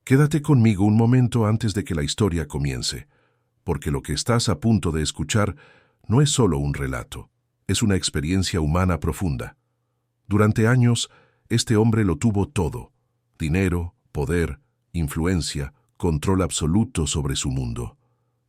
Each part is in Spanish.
Quédate conmigo un momento antes de que la historia comience, porque lo que estás a punto de escuchar no es solo un relato, es una experiencia humana profunda. Durante años, este hombre lo tuvo todo: dinero, poder, influencia, control absoluto sobre su mundo.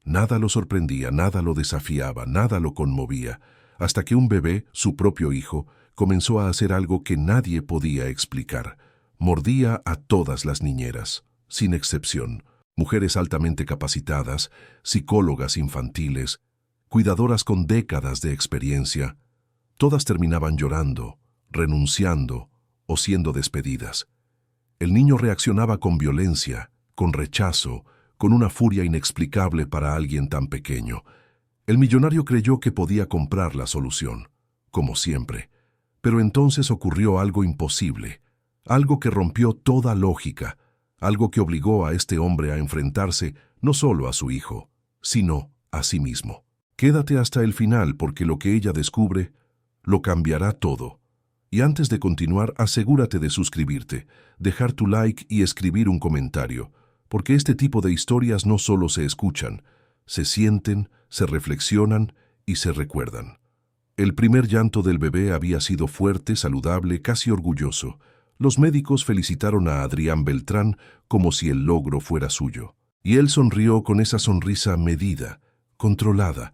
Nada lo sorprendía, nada lo desafiaba, nada lo conmovía, hasta que un bebé, su propio hijo, comenzó a hacer algo que nadie podía explicar. Mordía a todas las niñeras, sin excepción, mujeres altamente capacitadas, psicólogas infantiles, cuidadoras con décadas de experiencia. Todas terminaban llorando, renunciando o siendo despedidas. El niño reaccionaba con violencia, con rechazo, con una furia inexplicable para alguien tan pequeño. El millonario creyó que podía comprar la solución, como siempre, pero entonces ocurrió algo imposible, algo que rompió toda lógica, algo que obligó a este hombre a enfrentarse no solo a su hijo, sino a sí mismo. Quédate hasta el final porque lo que ella descubre lo cambiará todo. Y antes de continuar, asegúrate de suscribirte, dejar tu like y escribir un comentario, porque este tipo de historias no solo se escuchan, se sienten, se reflexionan y se recuerdan. El primer llanto del bebé había sido fuerte, saludable, casi orgulloso. Los médicos felicitaron a Adrián Beltrán como si el logro fuera suyo. Y él sonrió con esa sonrisa medida, controlada,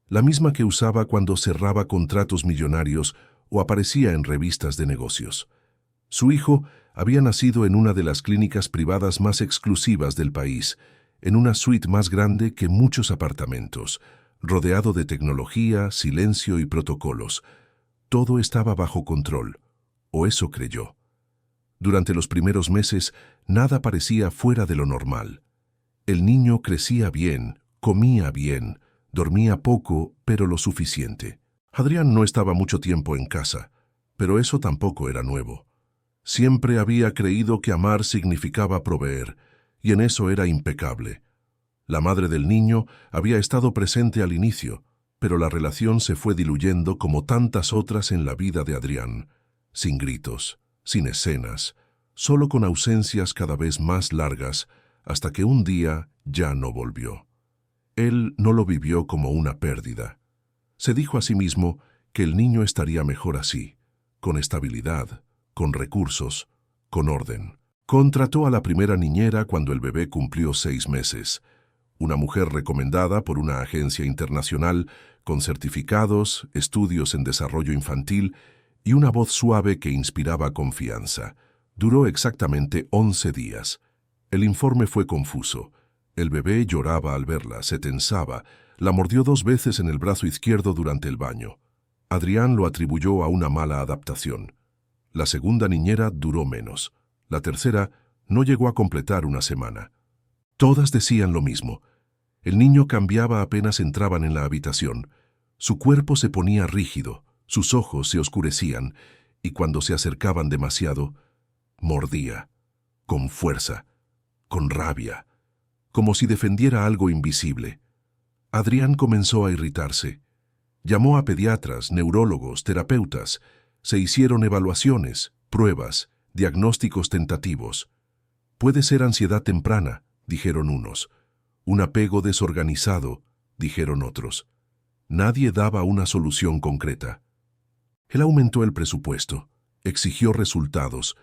la misma que usaba cuando cerraba contratos millonarios o aparecía en revistas de negocios. Su hijo había nacido en una de las clínicas privadas más exclusivas del país, en una suite más grande que muchos apartamentos, rodeado de tecnología, silencio y protocolos. Todo estaba bajo control, o eso creyó. Durante los primeros meses, nada parecía fuera de lo normal. El niño crecía bien, comía bien, dormía poco, pero lo suficiente. Adrián no estaba mucho tiempo en casa, pero eso tampoco era nuevo. Siempre había creído que amar significaba proveer, y en eso era impecable. La madre del niño había estado presente al inicio, pero la relación se fue diluyendo como tantas otras en la vida de Adrián, sin gritos, sin escenas, solo con ausencias cada vez más largas, hasta que un día ya no volvió. Él no lo vivió como una pérdida. Se dijo a sí mismo que el niño estaría mejor así, con estabilidad, con recursos, con orden. Contrató a la primera niñera cuando el bebé cumplió 6 meses, una mujer recomendada por una agencia internacional con certificados, estudios en desarrollo infantil y una voz suave que inspiraba confianza. Duró exactamente 11 días. El informe fue confuso. El bebé lloraba al verla, se tensaba, la mordió 2 veces en el brazo izquierdo durante el baño. Adrián lo atribuyó a una mala adaptación. La segunda niñera duró menos. La tercera no llegó a completar una semana. Todas decían lo mismo. El niño cambiaba apenas entraban en la habitación. Su cuerpo se ponía rígido, sus ojos se oscurecían, y cuando se acercaban demasiado, mordía, con fuerza, con rabia, como si defendiera algo invisible. Adrián comenzó a irritarse. Llamó a pediatras, neurólogos, terapeutas. Se hicieron evaluaciones, pruebas, diagnósticos tentativos. Puede ser ansiedad temprana, dijeron unos. Un apego desorganizado, dijeron otros. Nadie daba una solución concreta. Él aumentó el presupuesto, exigió resultados,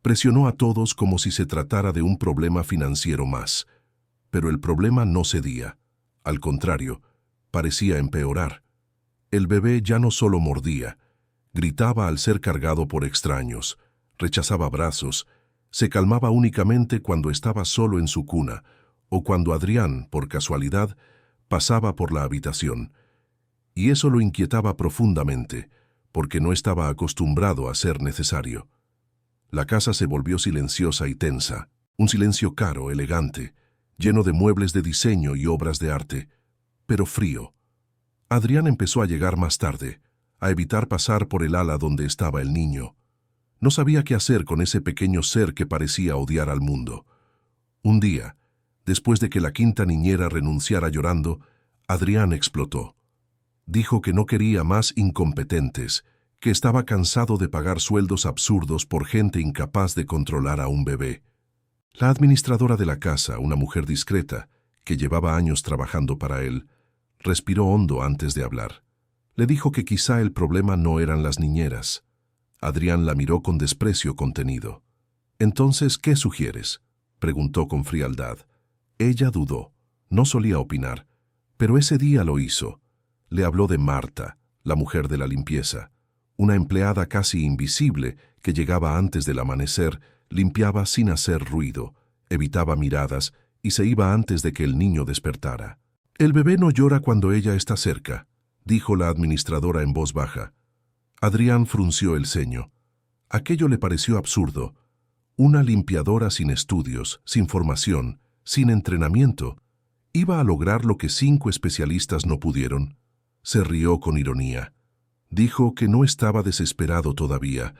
presionó a todos como si se tratara de un problema financiero más. Pero el problema no cedía. Al contrario, parecía empeorar. El bebé ya no solo mordía, gritaba al ser cargado por extraños, rechazaba abrazos, se calmaba únicamente cuando estaba solo en su cuna o cuando Adrián, por casualidad, pasaba por la habitación. Y eso lo inquietaba profundamente, porque no estaba acostumbrado a ser necesario. La casa se volvió silenciosa y tensa, un silencio caro, elegante, lleno de muebles de diseño y obras de arte, pero frío. Adrián empezó a llegar más tarde, a evitar pasar por el ala donde estaba el niño. No sabía qué hacer con ese pequeño ser que parecía odiar al mundo. Un día, después de que la quinta niñera renunciara llorando, Adrián explotó. Dijo que no quería más incompetentes, que estaba cansado de pagar sueldos absurdos por gente incapaz de controlar a un bebé. La administradora de la casa, una mujer discreta, que llevaba años trabajando para él, respiró hondo antes de hablar. Le dijo que quizá el problema no eran las niñeras. Adrián la miró con desprecio contenido. «Entonces, ¿qué sugieres?», preguntó con frialdad. Ella dudó. No solía opinar, pero ese día lo hizo. Le habló de Marta, la mujer de la limpieza, una empleada casi invisible que llegaba antes del amanecer, limpiaba sin hacer ruido, evitaba miradas y se iba antes de que el niño despertara. «El bebé no llora cuando ella está cerca», dijo la administradora en voz baja. Adrián frunció el ceño. Aquello le pareció absurdo. Una limpiadora sin estudios, sin formación, sin entrenamiento, ¿iba a lograr lo que 5 especialistas no pudieron? Se rió con ironía. Dijo que no estaba desesperado todavía,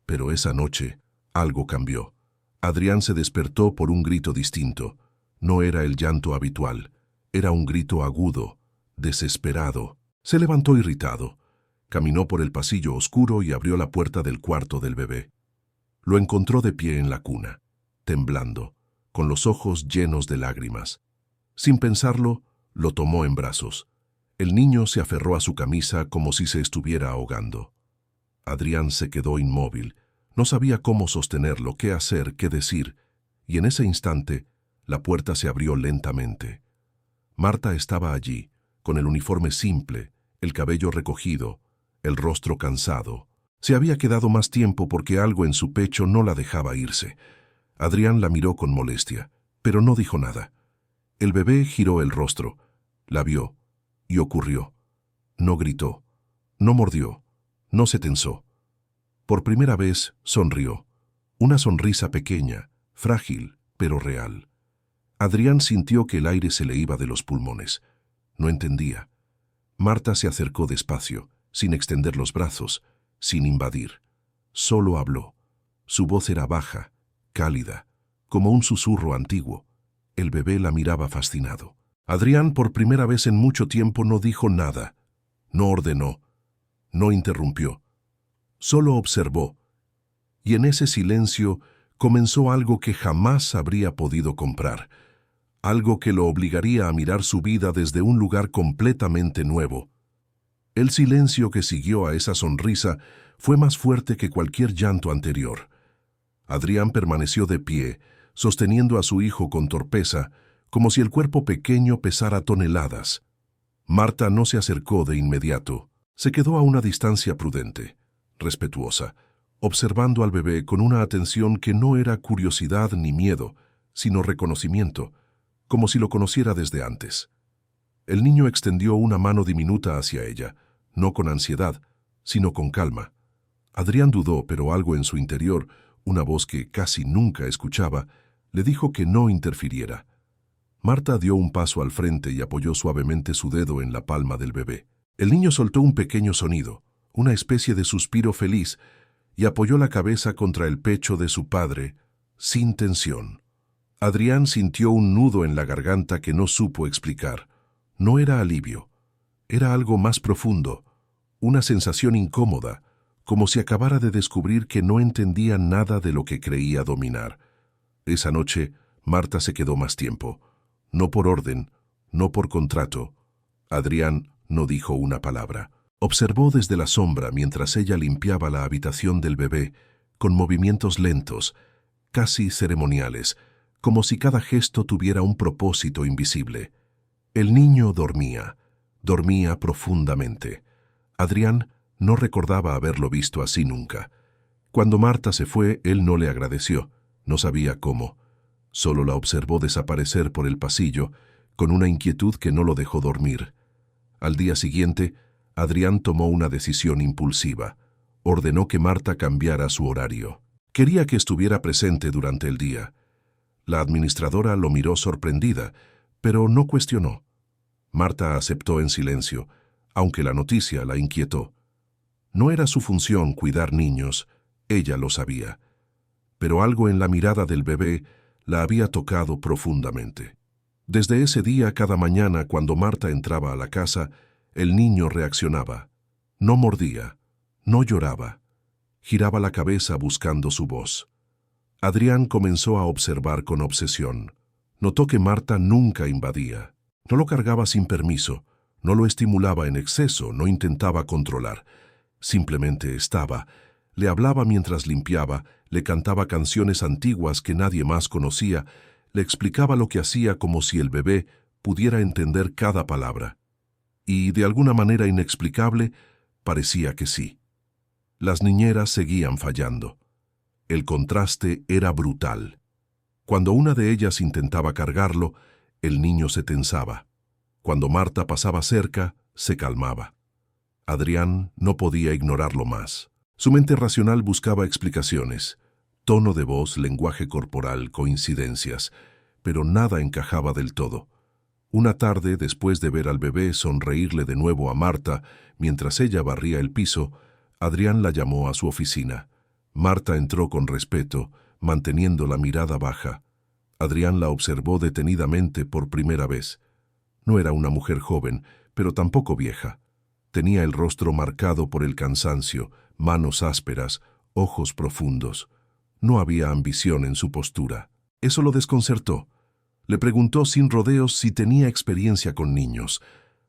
pero esa noche algo cambió. Adrián se despertó por un grito distinto. No era el llanto habitual, era un grito agudo, desesperado. Se levantó irritado. Caminó por el pasillo oscuro y abrió la puerta del cuarto del bebé. Lo encontró de pie en la cuna, temblando, con los ojos llenos de lágrimas. Sin pensarlo, lo tomó en brazos. El niño se aferró a su camisa como si se estuviera ahogando. Adrián se quedó inmóvil. No sabía cómo sostenerlo, qué hacer, qué decir, y en ese instante la puerta se abrió lentamente. Marta estaba allí, con el uniforme simple, el cabello recogido, el rostro cansado. Se había quedado más tiempo porque algo en su pecho no la dejaba irse. Adrián la miró con molestia, pero no dijo nada. El bebé giró el rostro, la vio, y ocurrió. No gritó, no mordió, no se tensó. Por primera vez sonrió. Una sonrisa pequeña, frágil, pero real. Adrián sintió que el aire se le iba de los pulmones. No entendía. Marta se acercó despacio, sin extender los brazos, sin invadir. Solo habló. Su voz era baja, cálida, como un susurro antiguo. El bebé la miraba fascinado. Adrián, por primera vez en mucho tiempo, no dijo nada. No ordenó. No interrumpió. Solo observó. Y en ese silencio comenzó algo que jamás habría podido comprar. Algo que lo obligaría a mirar su vida desde un lugar completamente nuevo. El silencio que siguió a esa sonrisa fue más fuerte que cualquier llanto anterior. Adrián permaneció de pie, sosteniendo a su hijo con torpeza, como si el cuerpo pequeño pesara toneladas. Marta no se acercó de inmediato. Se quedó a una distancia prudente, respetuosa, observando al bebé con una atención que no era curiosidad ni miedo, sino reconocimiento, como si lo conociera desde antes. El niño extendió una mano diminuta hacia ella, no con ansiedad, sino con calma. Adrián dudó, pero algo en su interior, una voz que casi nunca escuchaba, le dijo que no interfiriera. Marta dio un paso al frente y apoyó suavemente su dedo en la palma del bebé. El niño soltó un pequeño sonido, una especie de suspiro feliz, y apoyó la cabeza contra el pecho de su padre, sin tensión. Adrián sintió un nudo en la garganta que no supo explicar. No era alivio, era algo más profundo, una sensación incómoda, como si acabara de descubrir que no entendía nada de lo que creía dominar. Esa noche, Marta se quedó más tiempo. No por orden, no por contrato. Adrián no dijo una palabra. Observó desde la sombra mientras ella limpiaba la habitación del bebé, con movimientos lentos, casi ceremoniales, como si cada gesto tuviera un propósito invisible. El niño dormía profundamente. Adrián no recordaba haberlo visto así nunca. Cuando Marta se fue, él no le agradeció, no sabía cómo. Solo la observó desaparecer por el pasillo, con una inquietud que no lo dejó dormir. Al día siguiente, Adrián tomó una decisión impulsiva. Ordenó que Marta cambiara su horario. Quería que estuviera presente durante el día. La administradora lo miró sorprendida, pero no cuestionó. Marta aceptó en silencio, aunque la noticia la inquietó. No era su función cuidar niños, ella lo sabía. Pero algo en la mirada del bebé la había tocado profundamente. Desde ese día, cada mañana, cuando Marta entraba a la casa, el niño reaccionaba. No mordía, no lloraba. Giraba la cabeza buscando su voz. Adrián comenzó a observar con obsesión. Notó que Marta nunca invadía. No lo cargaba sin permiso, no lo estimulaba en exceso, no intentaba controlar. Simplemente estaba. Le hablaba mientras limpiaba, le cantaba canciones antiguas que nadie más conocía, le explicaba lo que hacía como si el bebé pudiera entender cada palabra. Y, de alguna manera inexplicable, parecía que sí. Las niñeras seguían fallando. El contraste era brutal. Cuando una de ellas intentaba cargarlo, el niño se tensaba. Cuando Marta pasaba cerca, se calmaba. Adrián no podía ignorarlo más. Su mente racional buscaba explicaciones, tono de voz, lenguaje corporal, coincidencias, pero nada encajaba del todo. Una tarde, después de ver al bebé sonreírle de nuevo a Marta mientras ella barría el piso, Adrián la llamó a su oficina. Marta entró con respeto, manteniendo la mirada baja. Adrián la observó detenidamente por primera vez. No era una mujer joven, pero tampoco vieja. Tenía el rostro marcado por el cansancio, manos ásperas, ojos profundos. No había ambición en su postura. Eso lo desconcertó. Le preguntó sin rodeos si tenía experiencia con niños.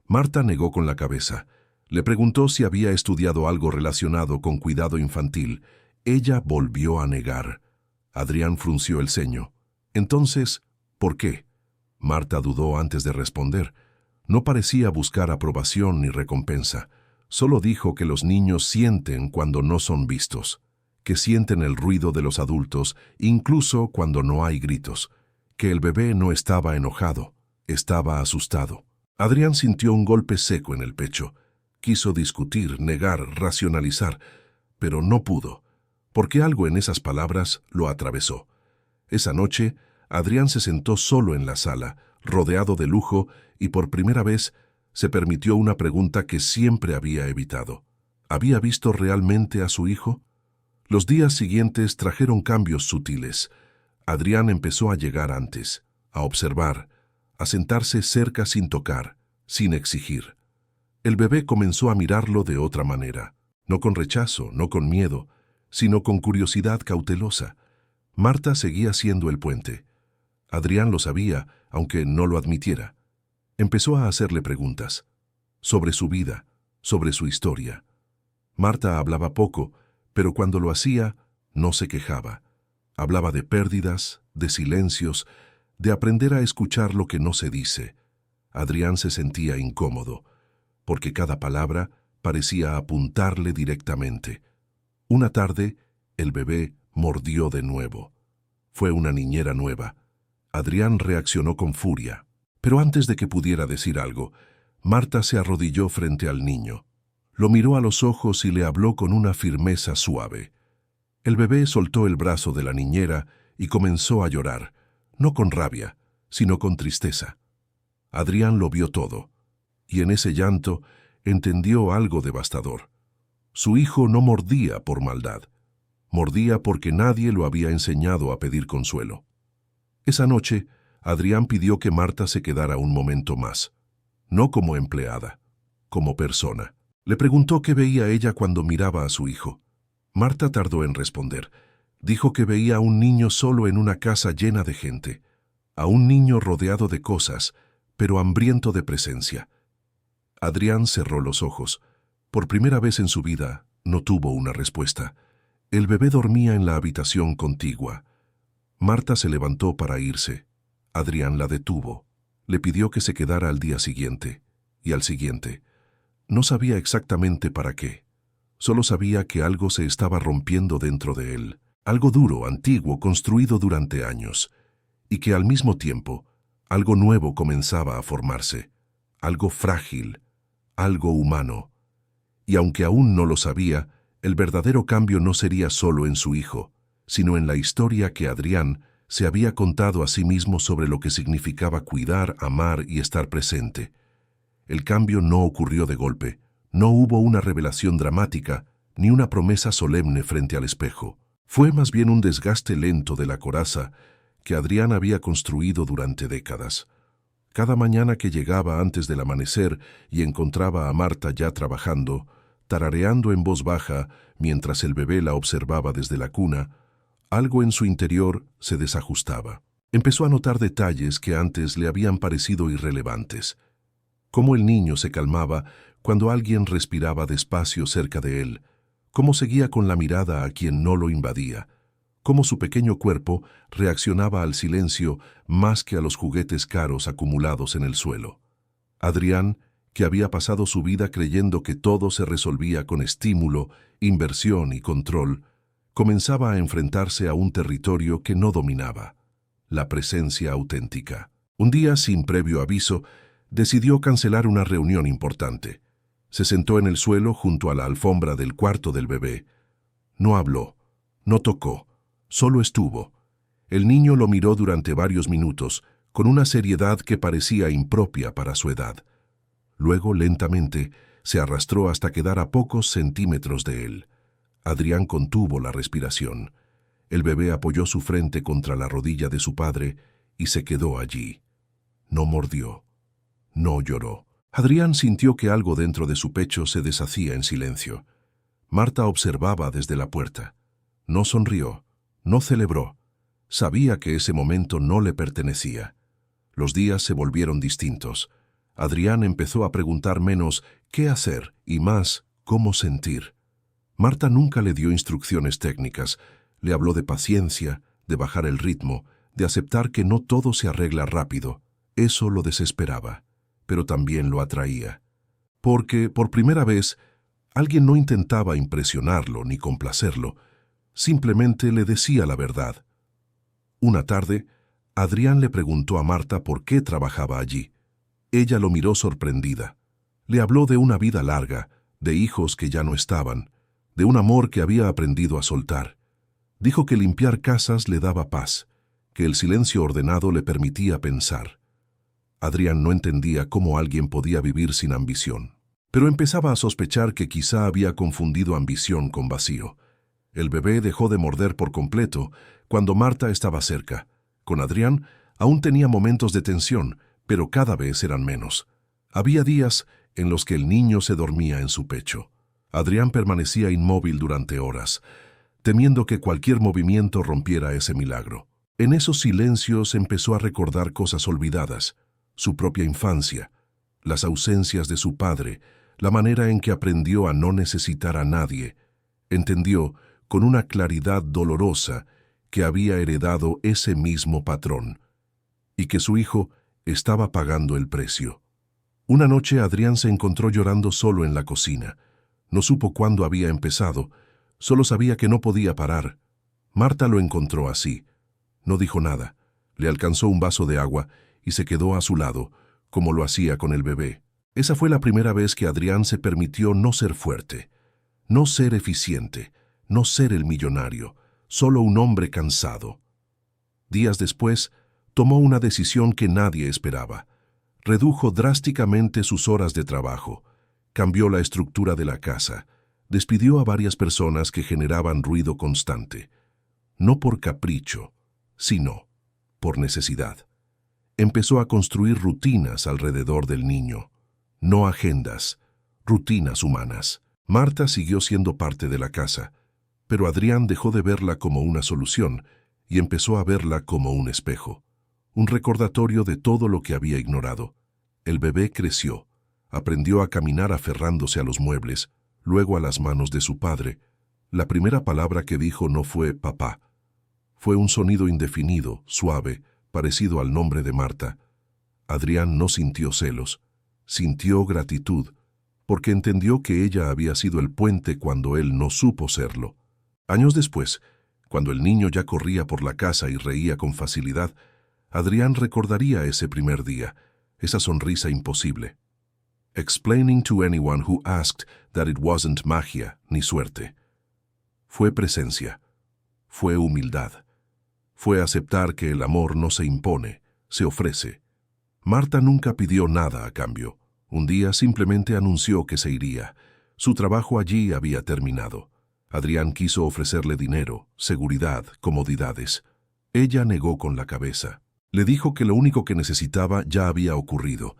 Marta negó con la cabeza. Le preguntó si había estudiado algo relacionado con cuidado infantil. Ella volvió a negar. Adrián frunció el ceño. Entonces, ¿por qué? Marta dudó antes de responder. No parecía buscar aprobación ni recompensa. Solo dijo que los niños sienten cuando no son vistos, que sienten el ruido de los adultos, incluso cuando no hay gritos, que el bebé no estaba enojado, estaba asustado. Adrián sintió un golpe seco en el pecho. Quiso discutir, negar, racionalizar, pero no pudo, porque algo en esas palabras lo atravesó. Esa noche, Adrián se sentó solo en la sala, rodeado de lujo, y por primera vez se permitió una pregunta que siempre había evitado. ¿Había visto realmente a su hijo? Los días siguientes trajeron cambios sutiles. Adrián empezó a llegar antes, a observar, a sentarse cerca sin tocar, sin exigir. El bebé comenzó a mirarlo de otra manera, no con rechazo, no con miedo, sino con curiosidad cautelosa. Marta seguía siendo el puente. Adrián lo sabía, aunque no lo admitiera. Empezó a hacerle preguntas, sobre su vida, sobre su historia. Marta hablaba poco, pero cuando lo hacía, no se quejaba. Hablaba de pérdidas, de silencios, de aprender a escuchar lo que no se dice. Adrián se sentía incómodo, porque cada palabra parecía apuntarle directamente. Una tarde, el bebé mordió de nuevo. Fue una niñera nueva. Adrián reaccionó con furia, pero antes de que pudiera decir algo, Marta se arrodilló frente al niño. Lo miró a los ojos y le habló con una firmeza suave. El bebé soltó el brazo de la niñera y comenzó a llorar, no con rabia, sino con tristeza. Adrián lo vio todo, y en ese llanto entendió algo devastador. Su hijo no mordía por maldad, mordía porque nadie lo había enseñado a pedir consuelo. Esa noche, Adrián pidió que Marta se quedara un momento más, no como empleada, como persona. Le preguntó qué veía ella cuando miraba a su hijo. Marta tardó en responder. Dijo que veía a un niño solo en una casa llena de gente, a un niño rodeado de cosas, pero hambriento de presencia. Adrián cerró los ojos. Por primera vez en su vida, no tuvo una respuesta. El bebé dormía en la habitación contigua. Marta se levantó para irse. Adrián la detuvo. Le pidió que se quedara al día siguiente, y al siguiente. No sabía exactamente para qué. Solo sabía que algo se estaba rompiendo dentro de él, algo duro, antiguo, construido durante años, y que al mismo tiempo, algo nuevo comenzaba a formarse, algo frágil, algo humano. Y aunque aún no lo sabía, el verdadero cambio no sería solo en su hijo, sino en la historia que Adrián se había contado a sí mismo sobre lo que significaba cuidar, amar y estar presente. El cambio no ocurrió de golpe, no hubo una revelación dramática, ni una promesa solemne frente al espejo. Fue más bien un desgaste lento de la coraza que Adrián había construido durante décadas. Cada mañana que llegaba antes del amanecer y encontraba a Marta ya trabajando, tarareando en voz baja mientras el bebé la observaba desde la cuna, Algo en su interior se desajustaba. Empezó a notar detalles que antes le habían parecido irrelevantes. Cómo el niño se calmaba cuando alguien respiraba despacio cerca de él, cómo seguía con la mirada a quien no lo invadía, cómo su pequeño cuerpo reaccionaba al silencio más que a los juguetes caros acumulados en el suelo. Adrián, que había pasado su vida creyendo que todo se resolvía con estímulo, inversión y control, comenzaba a enfrentarse a un territorio que no dominaba, la presencia auténtica. Un día, sin previo aviso, decidió cancelar una reunión importante. Se sentó en el suelo junto a la alfombra del cuarto del bebé. No habló, no tocó, solo estuvo. El niño lo miró durante varios minutos, con una seriedad que parecía impropia para su edad. Luego, lentamente, se arrastró hasta quedar a pocos centímetros de él. Adrián contuvo la respiración. El bebé apoyó su frente contra la rodilla de su padre y se quedó allí. No mordió, no lloró. Adrián sintió que algo dentro de su pecho se deshacía en silencio. Marta observaba desde la puerta. No sonrió, no celebró. Sabía que ese momento no le pertenecía. Los días se volvieron distintos. Adrián empezó a preguntar menos qué hacer y más cómo sentir. Marta nunca le dio instrucciones técnicas. Le habló de paciencia, de bajar el ritmo, de aceptar que no todo se arregla rápido. Eso lo desesperaba, pero también lo atraía. Porque, por primera vez, alguien no intentaba impresionarlo ni complacerlo, simplemente le decía la verdad. Una tarde, Adrián le preguntó a Marta por qué trabajaba allí. Ella lo miró sorprendida. Le habló de una vida larga, de hijos que ya no estaban, de un amor que había aprendido a soltar. Dijo que limpiar casas le daba paz, que el silencio ordenado le permitía pensar. Adrián no entendía cómo alguien podía vivir sin ambición, pero empezaba a sospechar que quizá había confundido ambición con vacío. El bebé dejó de morder por completo cuando Marta estaba cerca. Con Adrián aún tenía momentos de tensión, pero cada vez eran menos. Había días en los que el niño se dormía en su pecho. Adrián permanecía inmóvil durante horas, temiendo que cualquier movimiento rompiera ese milagro. En esos silencios empezó a recordar cosas olvidadas, su propia infancia, las ausencias de su padre, la manera en que aprendió a no necesitar a nadie. Entendió, con una claridad dolorosa, que había heredado ese mismo patrón, y que su hijo estaba pagando el precio. Una noche Adrián se encontró llorando solo en la cocina. No supo cuándo había empezado, solo sabía que no podía parar. Marta lo encontró así. No dijo nada. Le alcanzó un vaso de agua y se quedó a su lado, como lo hacía con el bebé. Esa fue la primera vez que Adrián se permitió no ser fuerte, no ser eficiente, no ser el millonario, solo un hombre cansado. Días después, tomó una decisión que nadie esperaba. Redujo drásticamente sus horas de trabajo, cambió la estructura de la casa, despidió a varias personas que generaban ruido constante, no por capricho, sino por necesidad. Empezó a construir rutinas alrededor del niño, no agendas, rutinas humanas. Marta siguió siendo parte de la casa, pero Adrián dejó de verla como una solución y empezó a verla como un espejo, un recordatorio de todo lo que había ignorado. El bebé creció, aprendió a caminar aferrándose a los muebles, luego a las manos de su padre. La primera palabra que dijo no fue papá. Fue un sonido indefinido, suave, parecido al nombre de Marta. Adrián no sintió celos, sintió gratitud, porque entendió que ella había sido el puente cuando él no supo serlo. Años después, cuando el niño ya corría por la casa y reía con facilidad, Adrián recordaría ese primer día, esa sonrisa imposible. Explaining to anyone who asked that it wasn't magia ni suerte. Fue presencia, fue humildad, fue aceptar que el amor no se impone, se ofrece. Marta nunca pidió nada a cambio. Un día simplemente anunció que se iría. Su trabajo allí había terminado. Adrián quiso ofrecerle dinero, seguridad, comodidades. Ella negó con la cabeza. Le dijo que lo único que necesitaba ya había ocurrido.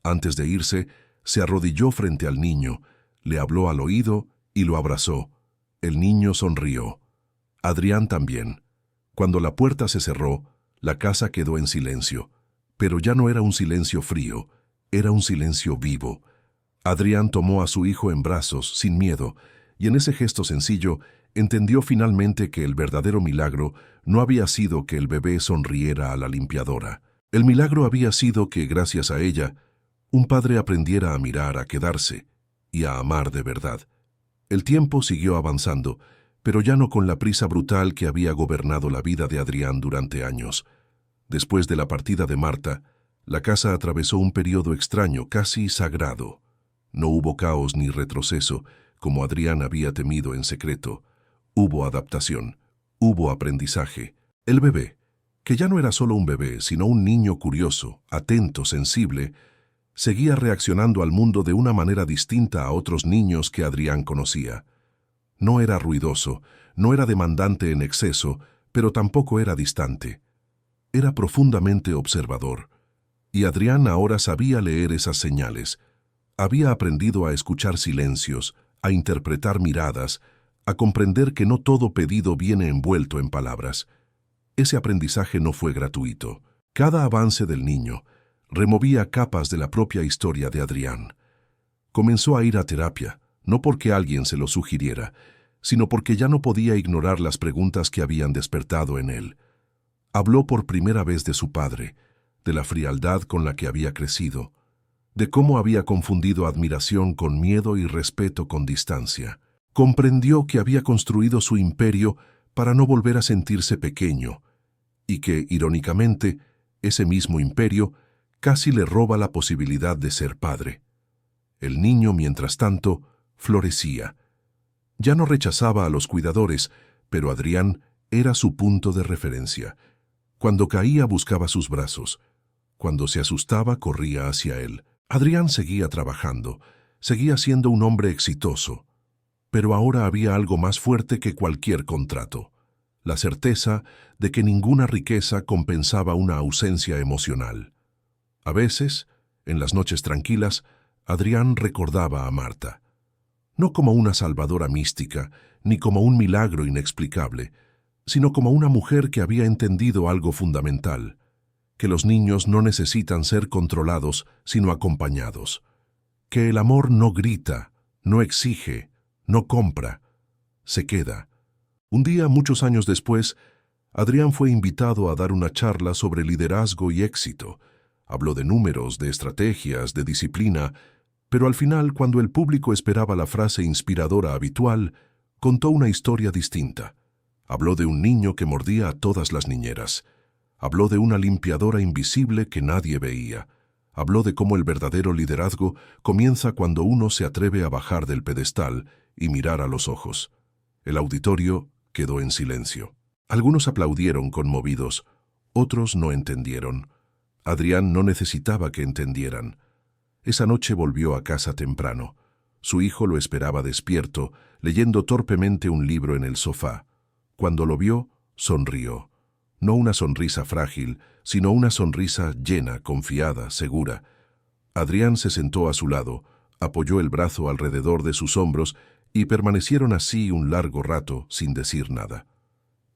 Antes de irse, se arrodilló frente al niño, le habló al oído y lo abrazó. El niño sonrió. Adrián también. Cuando la puerta se cerró, la casa quedó en silencio, pero ya no era un silencio frío, era un silencio vivo. Adrián tomó a su hijo en brazos, sin miedo, y en ese gesto sencillo entendió finalmente que el verdadero milagro no había sido que el bebé sonriera a la limpiadora. El milagro había sido que, gracias a ella, un padre aprendiera a mirar, a quedarse y a amar de verdad. El tiempo siguió avanzando, pero ya no con la prisa brutal que había gobernado la vida de Adrián durante años. Después de la partida de Marta, la casa atravesó un periodo extraño, casi sagrado. No hubo caos ni retroceso, como Adrián había temido en secreto. Hubo adaptación, hubo aprendizaje. El bebé, que ya no era solo un bebé, sino un niño curioso, atento, sensible, seguía reaccionando al mundo de una manera distinta a otros niños que Adrián conocía. No era ruidoso, no era demandante en exceso, pero tampoco era distante. Era profundamente observador, y Adrián ahora sabía leer esas señales. Había aprendido a escuchar silencios, a interpretar miradas, a comprender que no todo pedido viene envuelto en palabras. Ese aprendizaje no fue gratuito. Cada avance del niño removía capas de la propia historia de Adrián. Comenzó a ir a terapia, no porque alguien se lo sugiriera, sino porque ya no podía ignorar las preguntas que habían despertado en él. Habló por primera vez de su padre, de la frialdad con la que había crecido, de cómo había confundido admiración con miedo y respeto con distancia. Comprendió que había construido su imperio para no volver a sentirse pequeño, y que, irónicamente, ese mismo imperio casi le roba la posibilidad de ser padre. El niño, mientras tanto, florecía. Ya no rechazaba a los cuidadores, pero Adrián era su punto de referencia. Cuando caía buscaba sus brazos. Cuando se asustaba corría hacia él. Adrián seguía trabajando, seguía siendo un hombre exitoso. Pero ahora había algo más fuerte que cualquier contrato: la certeza de que ninguna riqueza compensaba una ausencia emocional. A veces, en las noches tranquilas, Adrián recordaba a Marta. No como una salvadora mística, ni como un milagro inexplicable, sino como una mujer que había entendido algo fundamental: que los niños no necesitan ser controlados, sino acompañados. Que el amor no grita, no exige, no compra, se queda. Un día, muchos años después, Adrián fue invitado a dar una charla sobre liderazgo y éxito. Habló de números, de estrategias, de disciplina, pero al final, cuando el público esperaba la frase inspiradora habitual, contó una historia distinta. Habló de un niño que mordía a todas las niñeras. Habló de una limpiadora invisible que nadie veía. Habló de cómo el verdadero liderazgo comienza cuando uno se atreve a bajar del pedestal y mirar a los ojos. El auditorio quedó en silencio. Algunos aplaudieron conmovidos, otros no entendieron. Adrián no necesitaba que entendieran. Esa noche volvió a casa temprano. Su hijo lo esperaba despierto, leyendo torpemente un libro en el sofá. Cuando lo vio, sonrió. No una sonrisa frágil, sino una sonrisa llena, confiada, segura. Adrián se sentó a su lado, apoyó el brazo alrededor de sus hombros y permanecieron así un largo rato sin decir nada.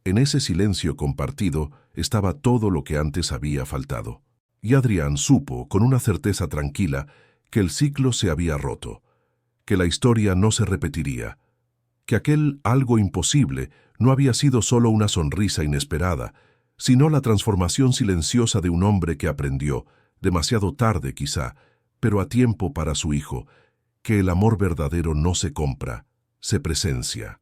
En ese silencio compartido estaba todo lo que antes había faltado. Y Adrián supo, con una certeza tranquila, que el ciclo se había roto, que la historia no se repetiría, que aquel algo imposible no había sido solo una sonrisa inesperada, sino la transformación silenciosa de un hombre que aprendió, demasiado tarde quizá, pero a tiempo para su hijo, que el amor verdadero no se compra, se presencia.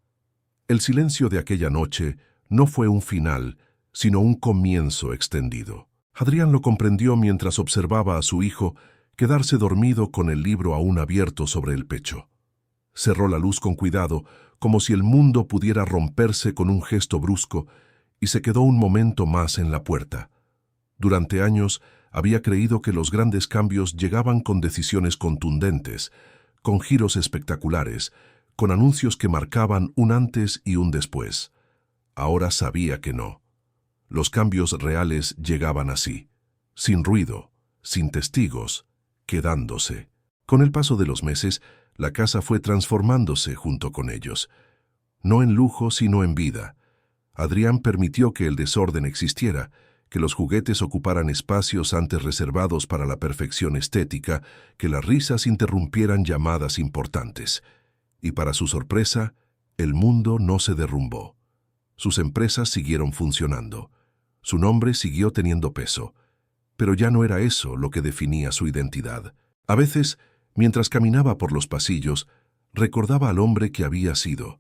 El silencio de aquella noche no fue un final, sino un comienzo extendido. Adrián lo comprendió mientras observaba a su hijo quedarse dormido con el libro aún abierto sobre el pecho. Cerró la luz con cuidado, como si el mundo pudiera romperse con un gesto brusco, y se quedó un momento más en la puerta. Durante años había creído que los grandes cambios llegaban con decisiones contundentes, con giros espectaculares, con anuncios que marcaban un antes y un después. Ahora sabía que no. Los cambios reales llegaban así, sin ruido, sin testigos, quedándose. Con el paso de los meses, la casa fue transformándose junto con ellos. No en lujo, sino en vida. Adrián permitió que el desorden existiera, que los juguetes ocuparan espacios antes reservados para la perfección estética, que las risas interrumpieran llamadas importantes. Y para su sorpresa, el mundo no se derrumbó. Sus empresas siguieron funcionando. Su nombre siguió teniendo peso. Pero ya no era eso lo que definía su identidad. A veces, mientras caminaba por los pasillos, recordaba al hombre que había sido.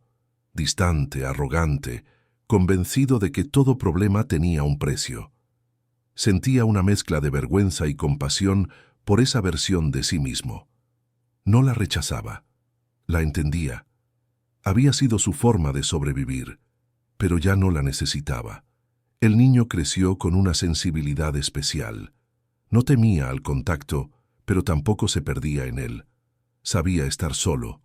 Distante, arrogante, convencido de que todo problema tenía un precio. Sentía una mezcla de vergüenza y compasión por esa versión de sí mismo. No la rechazaba. La entendía. Había sido su forma de sobrevivir, pero ya no la necesitaba. El niño creció con una sensibilidad especial. No temía al contacto, pero tampoco se perdía en él. Sabía estar solo,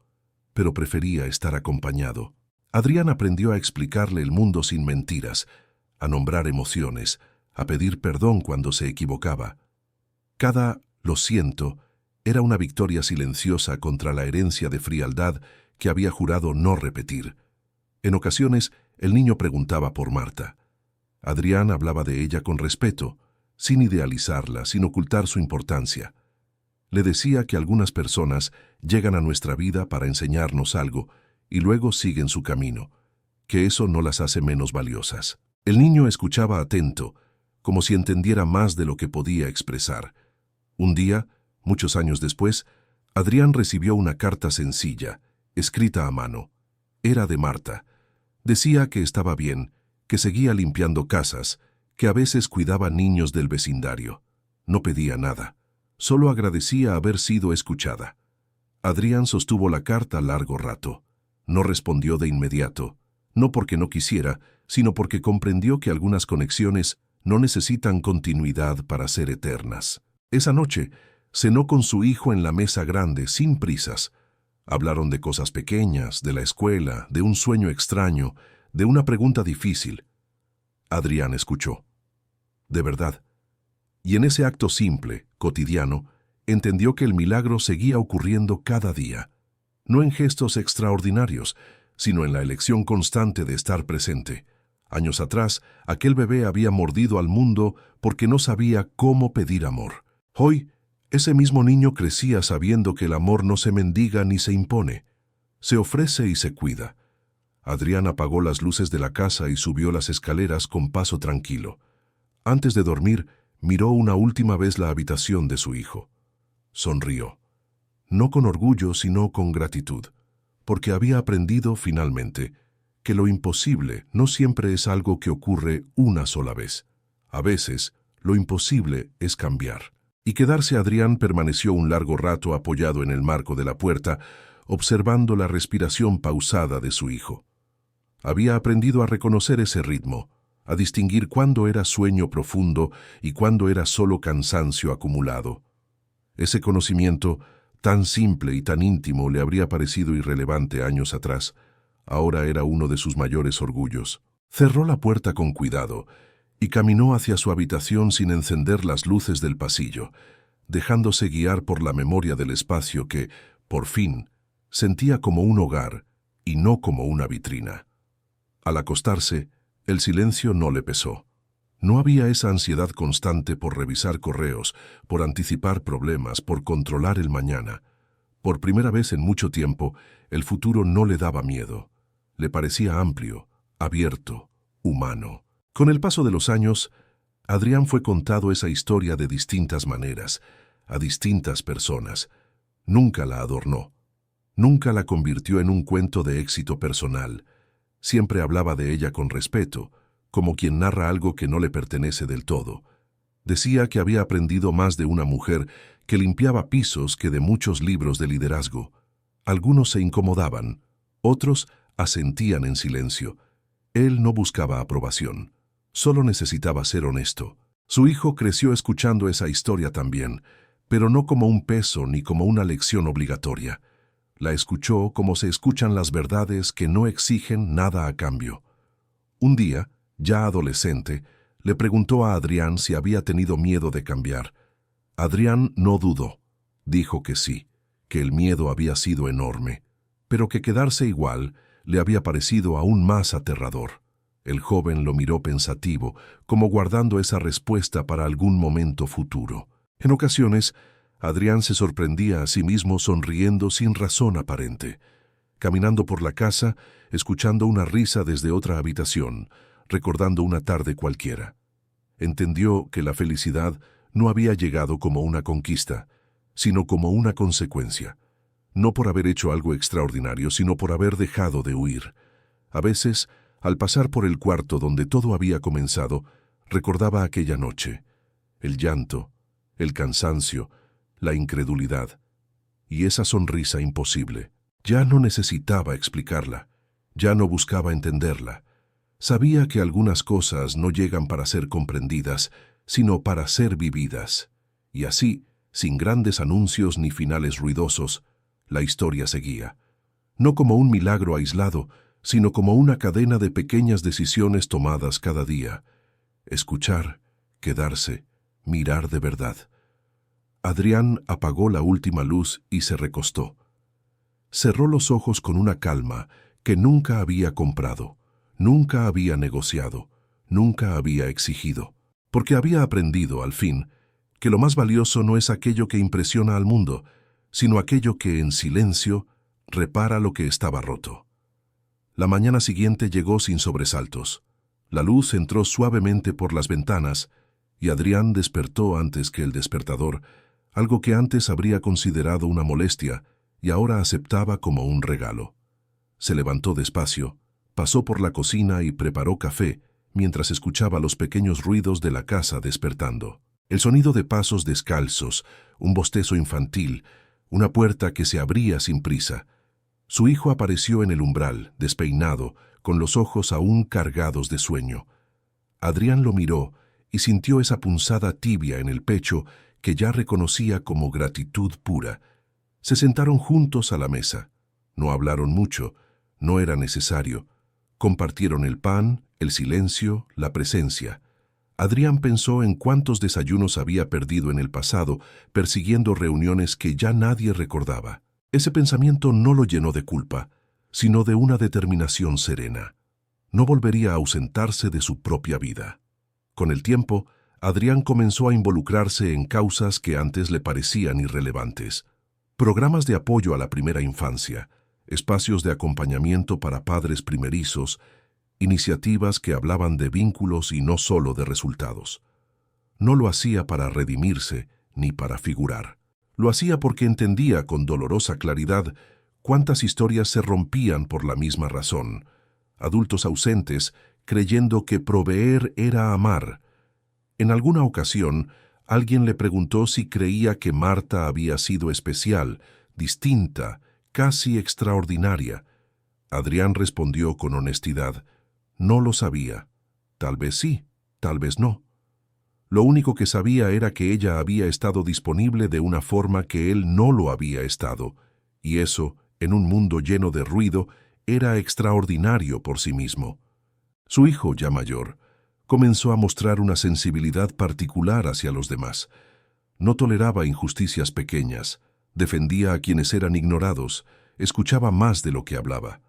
pero prefería estar acompañado. Adrián aprendió a explicarle el mundo sin mentiras, a nombrar emociones, a pedir perdón cuando se equivocaba. Cada «lo siento» era una victoria silenciosa contra la herencia de frialdad que había jurado no repetir. En ocasiones, el niño preguntaba por Marta. Adrián hablaba de ella con respeto, sin idealizarla, sin ocultar su importancia. Le decía que algunas personas llegan a nuestra vida para enseñarnos algo y luego siguen su camino, que eso no las hace menos valiosas. El niño escuchaba atento, como si entendiera más de lo que podía expresar. Un día, muchos años después, Adrián recibió una carta sencilla, escrita a mano. Era de Marta. Decía que estaba bien, que seguía limpiando casas, que a veces cuidaba niños del vecindario. No pedía nada, solo agradecía haber sido escuchada. Adrián sostuvo la carta largo rato. No respondió de inmediato, no porque no quisiera, sino porque comprendió que algunas conexiones no necesitan continuidad para ser eternas. Esa noche, cenó con su hijo en la mesa grande, sin prisas. Hablaron de cosas pequeñas, de la escuela, de un sueño extraño, de una pregunta difícil. Adrián escuchó. De verdad. Y en ese acto simple, cotidiano, entendió que el milagro seguía ocurriendo cada día. No en gestos extraordinarios, sino en la elección constante de estar presente. Años atrás, aquel bebé había mordido al mundo porque no sabía cómo pedir amor. Hoy, ese mismo niño crecía sabiendo que el amor no se mendiga ni se impone. Se ofrece y se cuida. Adrián apagó las luces de la casa y subió las escaleras con paso tranquilo. Antes de dormir, miró una última vez la habitación de su hijo. Sonrió. No con orgullo, sino con gratitud, porque había aprendido, finalmente, que lo imposible no siempre es algo que ocurre una sola vez. A veces, lo imposible es cambiar. Y quedarse Adrián permaneció un largo rato apoyado en el marco de la puerta, observando la respiración pausada de su hijo. Había aprendido a reconocer ese ritmo, a distinguir cuándo era sueño profundo y cuándo era solo cansancio acumulado. Ese conocimiento, tan simple y tan íntimo, le habría parecido irrelevante años atrás. Ahora era uno de sus mayores orgullos. Cerró la puerta con cuidado y caminó hacia su habitación sin encender las luces del pasillo, dejándose guiar por la memoria del espacio que, por fin, sentía como un hogar y no como una vitrina. Al acostarse, el silencio no le pesó. No había esa ansiedad constante por revisar correos, por anticipar problemas, por controlar el mañana. Por primera vez en mucho tiempo, el futuro no le daba miedo. Le parecía amplio, abierto, humano. Con el paso de los años, Adrián fue contado esa historia de distintas maneras, a distintas personas. Nunca la adornó. Nunca la convirtió en un cuento de éxito personal. Siempre hablaba de ella con respeto, como quien narra algo que no le pertenece del todo. Decía que había aprendido más de una mujer que limpiaba pisos que de muchos libros de liderazgo. Algunos se incomodaban, otros asentían en silencio. Él no buscaba aprobación, solo necesitaba ser honesto. Su hijo creció escuchando esa historia también, pero no como un peso ni como una lección obligatoria. La escuchó como se escuchan las verdades que no exigen nada a cambio. Un día, ya adolescente, le preguntó a Adrián si había tenido miedo de cambiar. Adrián no dudó. Dijo que sí, que el miedo había sido enorme, pero que quedarse igual le había parecido aún más aterrador. El joven lo miró pensativo, como guardando esa respuesta para algún momento futuro. En ocasiones, Adrián se sorprendía a sí mismo sonriendo sin razón aparente. Caminando por la casa, escuchando una risa desde otra habitación, recordando una tarde cualquiera. Entendió que la felicidad no había llegado como una conquista, sino como una consecuencia. No por haber hecho algo extraordinario, sino por haber dejado de huir. A veces, al pasar por el cuarto donde todo había comenzado, recordaba aquella noche, el llanto, el cansancio, la incredulidad, y esa sonrisa imposible. Ya no necesitaba explicarla, ya no buscaba entenderla. Sabía que algunas cosas no llegan para ser comprendidas, sino para ser vividas. Y así, sin grandes anuncios ni finales ruidosos, la historia seguía. No como un milagro aislado, sino como una cadena de pequeñas decisiones tomadas cada día. Escuchar, quedarse, mirar de verdad. Adrián apagó la última luz y se recostó. Cerró los ojos con una calma que nunca había comprado, nunca había negociado, nunca había exigido, porque había aprendido, al fin, que lo más valioso no es aquello que impresiona al mundo, sino aquello que, en silencio, repara lo que estaba roto. La mañana siguiente llegó sin sobresaltos. La luz entró suavemente por las ventanas y Adrián despertó antes que el despertador, algo que antes habría considerado una molestia y ahora aceptaba como un regalo. Se levantó despacio, pasó por la cocina y preparó café mientras escuchaba los pequeños ruidos de la casa despertando. El sonido de pasos descalzos, un bostezo infantil, una puerta que se abría sin prisa. Su hijo apareció en el umbral, despeinado, con los ojos aún cargados de sueño. Adrián lo miró y sintió esa punzada tibia en el pecho que ya reconocía como gratitud pura. Se sentaron juntos a la mesa. No hablaron mucho, no era necesario. Compartieron el pan, el silencio, la presencia. Adrián pensó en cuántos desayunos había perdido en el pasado, persiguiendo reuniones que ya nadie recordaba. Ese pensamiento no lo llenó de culpa, sino de una determinación serena. No volvería a ausentarse de su propia vida. Con el tiempo, Adrián comenzó a involucrarse en causas que antes le parecían irrelevantes. Programas de apoyo a la primera infancia, espacios de acompañamiento para padres primerizos, iniciativas que hablaban de vínculos y no solo de resultados. No lo hacía para redimirse ni para figurar. Lo hacía porque entendía con dolorosa claridad cuántas historias se rompían por la misma razón. Adultos ausentes creyendo que proveer era amar. En alguna ocasión, alguien le preguntó si creía que Marta había sido especial, distinta, casi extraordinaria. Adrián respondió con honestidad: no lo sabía. Tal vez sí, tal vez no. Lo único que sabía era que ella había estado disponible de una forma que él no lo había estado, y eso, en un mundo lleno de ruido, era extraordinario por sí mismo. Su hijo, ya mayor, comenzó a mostrar una sensibilidad particular hacia los demás. No toleraba injusticias pequeñas, defendía a quienes eran ignorados, escuchaba más de lo que hablaba.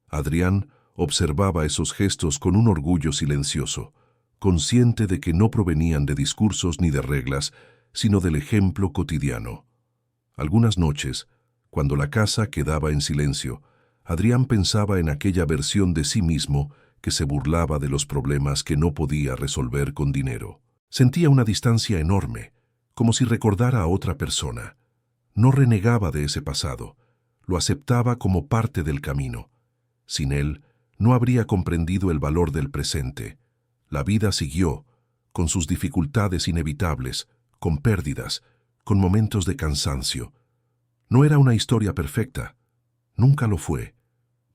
Adrián observaba esos gestos con un orgullo silencioso, consciente de que no provenían de discursos ni de reglas, sino del ejemplo cotidiano. Algunas noches, cuando la casa quedaba en silencio, Adrián pensaba en aquella versión de sí mismo que se burlaba de los problemas que no podía resolver con dinero. Sentía una distancia enorme, como si recordara a otra persona. No renegaba de ese pasado, lo aceptaba como parte del camino. Sin él, no habría comprendido el valor del presente. La vida siguió, con sus dificultades inevitables, con pérdidas, con momentos de cansancio. No era una historia perfecta, nunca lo fue,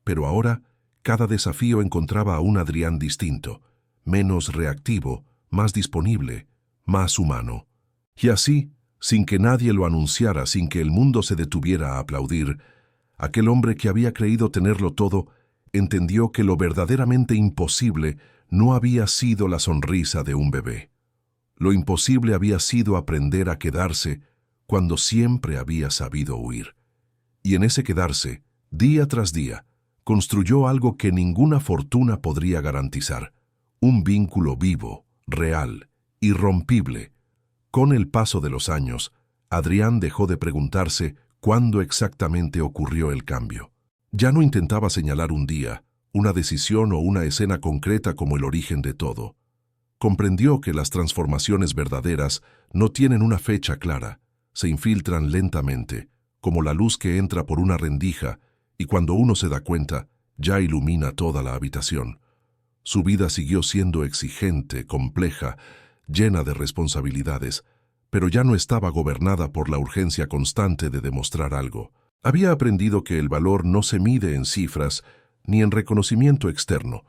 pero ahora cada desafío encontraba a un Adrián distinto, menos reactivo, más disponible, más humano. Y así, sin que nadie lo anunciara, sin que el mundo se detuviera a aplaudir, aquel hombre que había creído tenerlo todo, entendió que lo verdaderamente imposible no había sido la sonrisa de un bebé. Lo imposible había sido aprender a quedarse cuando siempre había sabido huir. Y en ese quedarse, día tras día, construyó algo que ninguna fortuna podría garantizar: un vínculo vivo, real, irrompible. Con el paso de los años, Adrián dejó de preguntarse cuándo exactamente ocurrió el cambio. Ya no intentaba señalar un día, una decisión o una escena concreta como el origen de todo. Comprendió que las transformaciones verdaderas no tienen una fecha clara, se infiltran lentamente, como la luz que entra por una rendija, y cuando uno se da cuenta, ya ilumina toda la habitación. Su vida siguió siendo exigente, compleja, llena de responsabilidades, pero ya no estaba gobernada por la urgencia constante de demostrar algo. Había aprendido que el valor no se mide en cifras ni en reconocimiento externo,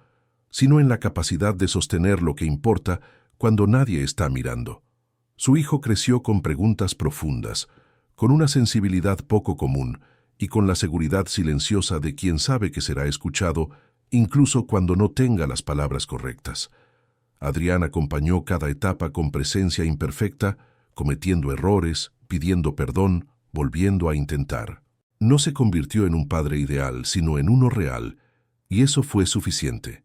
sino en la capacidad de sostener lo que importa cuando nadie está mirando. Su hijo creció con preguntas profundas, con una sensibilidad poco común y con la seguridad silenciosa de quien sabe que será escuchado incluso cuando no tenga las palabras correctas. Adrián acompañó cada etapa con presencia imperfecta, cometiendo errores, pidiendo perdón, volviendo a intentar. No se convirtió en un padre ideal, sino en uno real, y eso fue suficiente.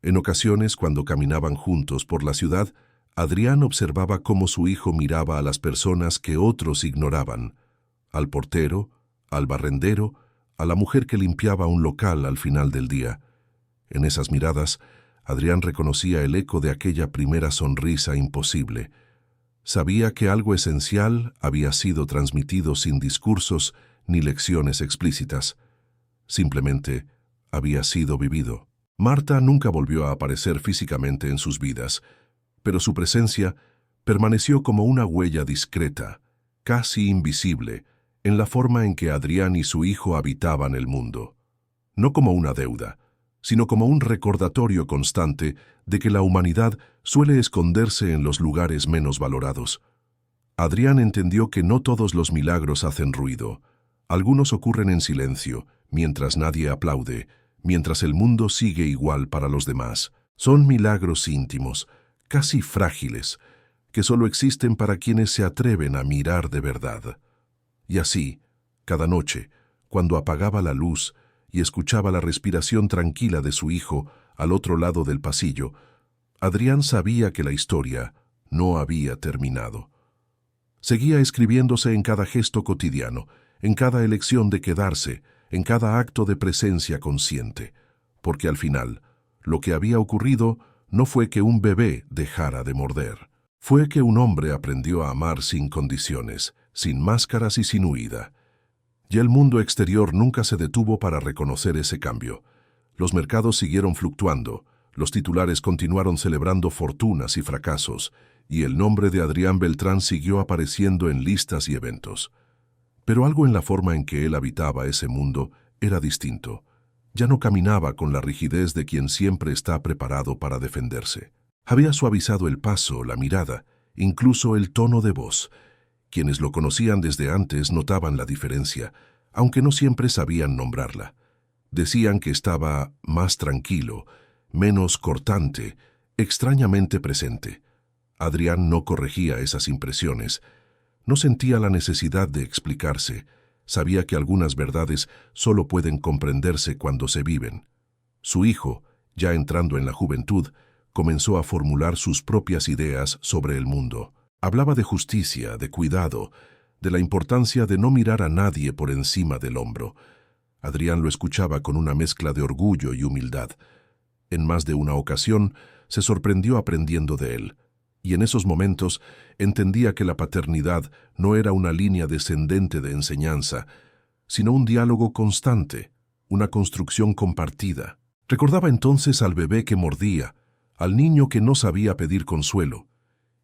En ocasiones, cuando caminaban juntos por la ciudad, Adrián observaba cómo su hijo miraba a las personas que otros ignoraban, al portero, al barrendero, a la mujer que limpiaba un local al final del día. En esas miradas, Adrián reconocía el eco de aquella primera sonrisa imposible. Sabía que algo esencial había sido transmitido sin discursos ni lecciones explícitas. Simplemente había sido vivido. Marta nunca volvió a aparecer físicamente en sus vidas, pero su presencia permaneció como una huella discreta, casi invisible, en la forma en que Adrián y su hijo habitaban el mundo. No como una deuda, sino como un recordatorio constante de que la humanidad suele esconderse en los lugares menos valorados. Adrián entendió que no todos los milagros hacen ruido. Algunos ocurren en silencio, mientras nadie aplaude, mientras el mundo sigue igual para los demás. Son milagros íntimos, casi frágiles, que solo existen para quienes se atreven a mirar de verdad. Y así, cada noche, cuando apagaba la luz y escuchaba la respiración tranquila de su hijo al otro lado del pasillo, Adrián sabía que la historia no había terminado. Seguía escribiéndose en cada gesto cotidiano, en cada elección de quedarse, en cada acto de presencia consciente, porque al final, lo que había ocurrido no fue que un bebé dejara de morder, fue que un hombre aprendió a amar sin condiciones, sin máscaras y sin huida. Y el mundo exterior nunca se detuvo para reconocer ese cambio. Los mercados siguieron fluctuando, los titulares continuaron celebrando fortunas y fracasos, y el nombre de Adrián Beltrán siguió apareciendo en listas y eventos. Pero algo en la forma en que él habitaba ese mundo era distinto. Ya no caminaba con la rigidez de quien siempre está preparado para defenderse. Había suavizado el paso, la mirada, incluso el tono de voz. Quienes lo conocían desde antes notaban la diferencia, aunque no siempre sabían nombrarla. Decían que estaba más tranquilo, menos cortante, extrañamente presente. Adrián no corregía esas impresiones. No sentía la necesidad de explicarse. Sabía que algunas verdades solo pueden comprenderse cuando se viven. Su hijo, ya entrando en la juventud, comenzó a formular sus propias ideas sobre el mundo. Hablaba de justicia, de cuidado, de la importancia de no mirar a nadie por encima del hombro. Adrián lo escuchaba con una mezcla de orgullo y humildad. En más de una ocasión se sorprendió aprendiendo de él, y en esos momentos entendía que la paternidad no era una línea descendente de enseñanza, sino un diálogo constante, una construcción compartida. Recordaba entonces al bebé que mordía, al niño que no sabía pedir consuelo,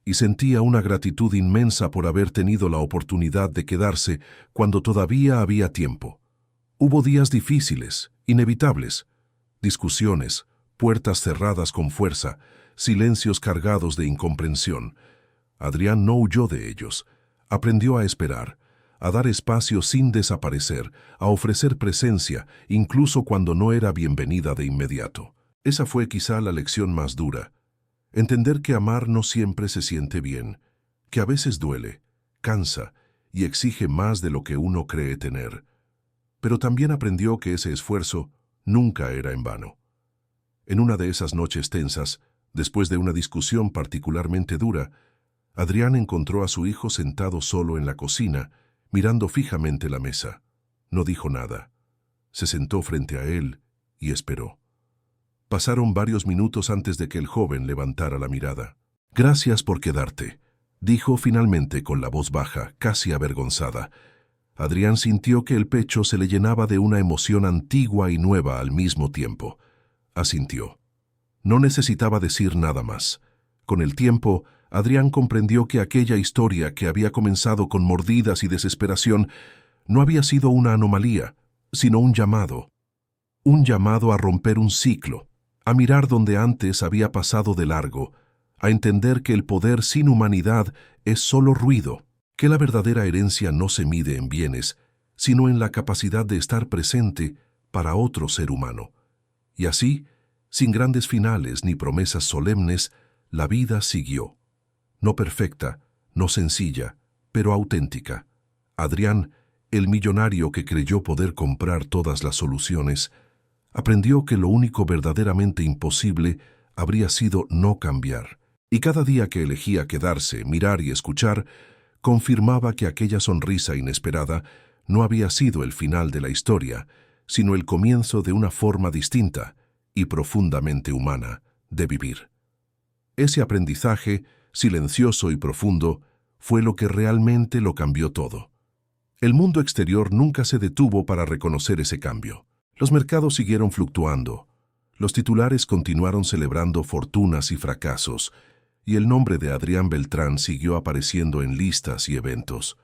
y sentía una gratitud inmensa por haber tenido la oportunidad de quedarse cuando todavía había tiempo. Hubo días difíciles, inevitables, discusiones, puertas cerradas con fuerza, silencios cargados de incomprensión. Adrián no huyó de ellos. Aprendió a esperar, a dar espacio sin desaparecer, a ofrecer presencia, incluso cuando no era bienvenida de inmediato. Esa fue quizá la lección más dura. Entender que amar no siempre se siente bien, que a veces duele, cansa y exige más de lo que uno cree tener. Pero también aprendió que ese esfuerzo nunca era en vano. En una de esas noches tensas, Después de una discusión particularmente dura, Adrián encontró a su hijo sentado solo en la cocina, mirando fijamente la mesa. No dijo nada. Se sentó frente a él y esperó. Pasaron varios minutos antes de que el joven levantara la mirada. «Gracias por quedarte», dijo finalmente con la voz baja, casi avergonzada. Adrián sintió que el pecho se le llenaba de una emoción antigua y nueva al mismo tiempo. Asintió. No necesitaba decir nada más. Con el tiempo, Adrián comprendió que aquella historia que había comenzado con mordidas y desesperación no había sido una anomalía, sino un llamado. Un llamado a romper un ciclo, a mirar donde antes había pasado de largo, a entender que el poder sin humanidad es solo ruido, que la verdadera herencia no se mide en bienes, sino en la capacidad de estar presente para otro ser humano. Y así, sin grandes finales ni promesas solemnes, la vida siguió. No perfecta, no sencilla, pero auténtica. Adrián, el millonario que creyó poder comprar todas las soluciones, aprendió que lo único verdaderamente imposible habría sido no cambiar. Y cada día que elegía quedarse, mirar y escuchar, confirmaba que aquella sonrisa inesperada no había sido el final de la historia, sino el comienzo de una forma distinta y profundamente humana de vivir. Ese aprendizaje, silencioso y profundo, fue lo que realmente lo cambió todo. El mundo exterior nunca se detuvo para reconocer ese cambio. Los mercados siguieron fluctuando, los titulares continuaron celebrando fortunas y fracasos, y el nombre de Adrián Beltrán siguió apareciendo en listas y eventos.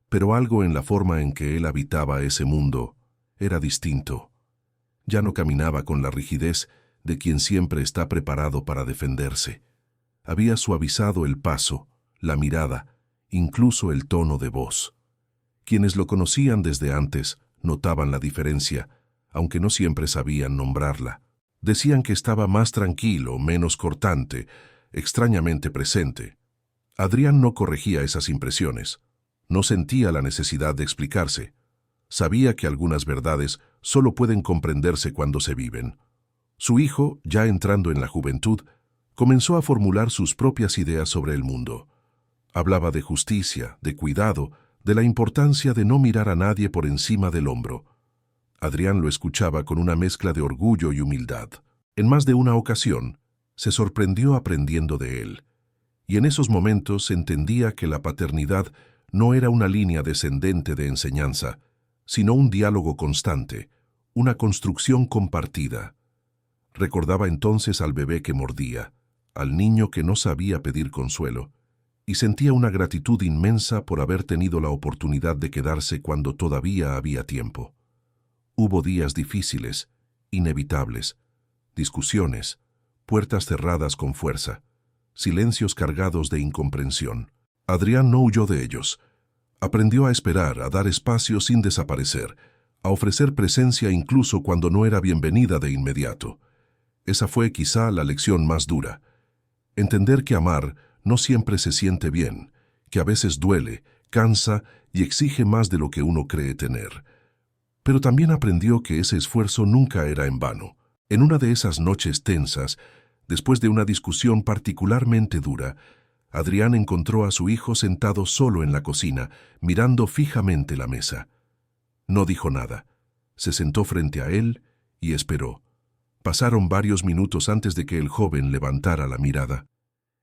Pero algo en la forma en que él habitaba ese mundo era distinto. Ya no caminaba con la rigidez de quien siempre está preparado para defenderse. Había suavizado el paso, la mirada, incluso el tono de voz. Quienes lo conocían desde antes notaban la diferencia, aunque no siempre sabían nombrarla. Decían que estaba más tranquilo, menos cortante, extrañamente presente. Adrián no corregía esas impresiones. No sentía la necesidad de explicarse. Sabía que algunas verdades solo pueden comprenderse cuando se viven. Su hijo, ya entrando en la juventud, comenzó a formular sus propias ideas sobre el mundo. Hablaba de justicia, de cuidado, de la importancia de no mirar a nadie por encima del hombro. Adrián lo escuchaba con una mezcla de orgullo y humildad. En más de una ocasión, se sorprendió aprendiendo de él. Y en esos momentos entendía que la paternidad no era una línea descendente de enseñanza, sino un diálogo constante, una construcción compartida. Recordaba entonces al bebé que mordía, al niño que no sabía pedir consuelo, y sentía una gratitud inmensa por haber tenido la oportunidad de quedarse cuando todavía había tiempo. Hubo días difíciles, inevitables, discusiones, puertas cerradas con fuerza, silencios cargados de incomprensión. Adrián no huyó de ellos. Aprendió a esperar, a dar espacio sin desaparecer, a ofrecer presencia incluso cuando no era bienvenida de inmediato. Esa fue quizá la lección más dura. Entender que amar no siempre se siente bien, que a veces duele, cansa y exige más de lo que uno cree tener. Pero también aprendió que ese esfuerzo nunca era en vano. En una de esas noches tensas, después de una discusión particularmente dura, Adrián encontró a su hijo sentado solo en la cocina, mirando fijamente la mesa. No dijo nada. Se sentó frente a él y esperó. Pasaron varios minutos antes de que el joven levantara la mirada.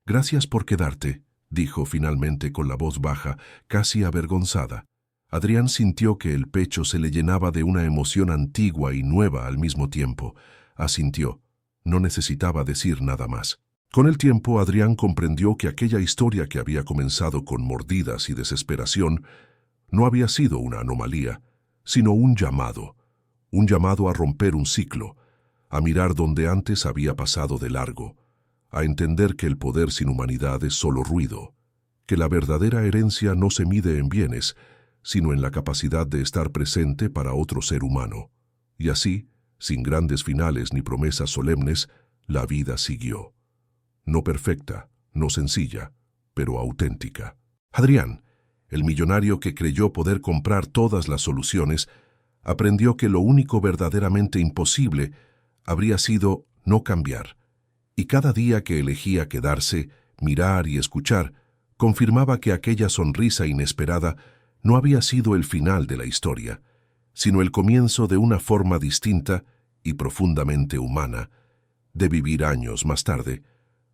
«Gracias por quedarte», dijo finalmente con la voz baja, casi avergonzada. Adrián sintió que el pecho se le llenaba de una emoción antigua y nueva al mismo tiempo. Asintió. No necesitaba decir nada más. Con el tiempo, Adrián comprendió que aquella historia que había comenzado con mordidas y desesperación no había sido una anomalía, sino un llamado a romper un ciclo, a mirar donde antes había pasado de largo, a entender que el poder sin humanidad es solo ruido, que la verdadera herencia no se mide en bienes, sino en la capacidad de estar presente para otro ser humano. Y así, sin grandes finales ni promesas solemnes, la vida siguió. No perfecta, no sencilla, pero auténtica. Adrián, el millonario que creyó poder comprar todas las soluciones, aprendió que lo único verdaderamente imposible habría sido no cambiar, Y cada día que elegía quedarse, mirar y escuchar, confirmaba que aquella sonrisa inesperada no había sido el final de la historia, sino el comienzo de una forma distinta y profundamente humana de vivir años más tarde.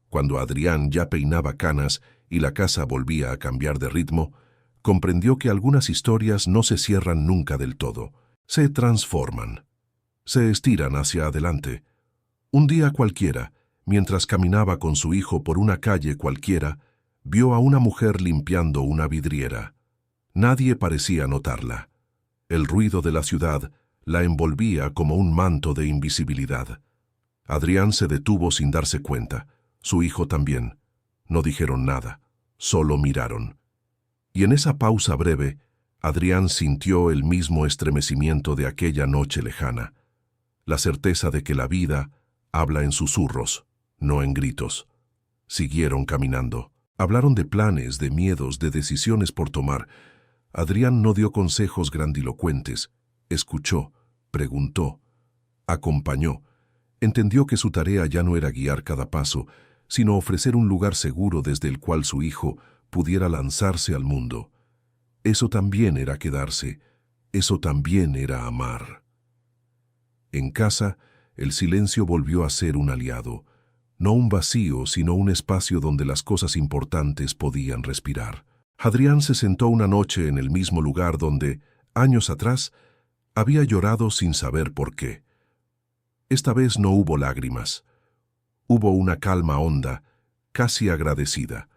Cuando Adrián ya peinaba canas y la casa volvía a cambiar de ritmo, comprendió que algunas historias no se cierran nunca del todo, se transforman, se estiran hacia adelante. Un día cualquiera, mientras caminaba con su hijo por una calle cualquiera, vio a una mujer limpiando una vidriera. Nadie parecía notarla. El ruido de la ciudad la envolvía como un manto de invisibilidad. Adrián se detuvo sin darse cuenta. Su hijo también. No dijeron nada, solo miraron. Y en esa pausa breve, Adrián sintió el mismo estremecimiento de aquella noche lejana, la certeza de que la vida habla en susurros, no en gritos. Siguieron caminando. Hablaron de planes, de miedos, de decisiones por tomar. Adrián no dio consejos grandilocuentes. Escuchó, preguntó, acompañó. Entendió que su tarea ya no era guiar cada paso, sino ofrecer un lugar seguro desde el cual su hijo pudiera lanzarse al mundo. Eso también era quedarse, eso también era amar. En casa, el silencio volvió a ser un aliado, no un vacío, sino un espacio donde las cosas importantes podían respirar. Adrián se sentó una noche en el mismo lugar donde, años atrás, había llorado sin saber por qué. Esta vez no hubo lágrimas. Hubo una calma honda, casi agradecida.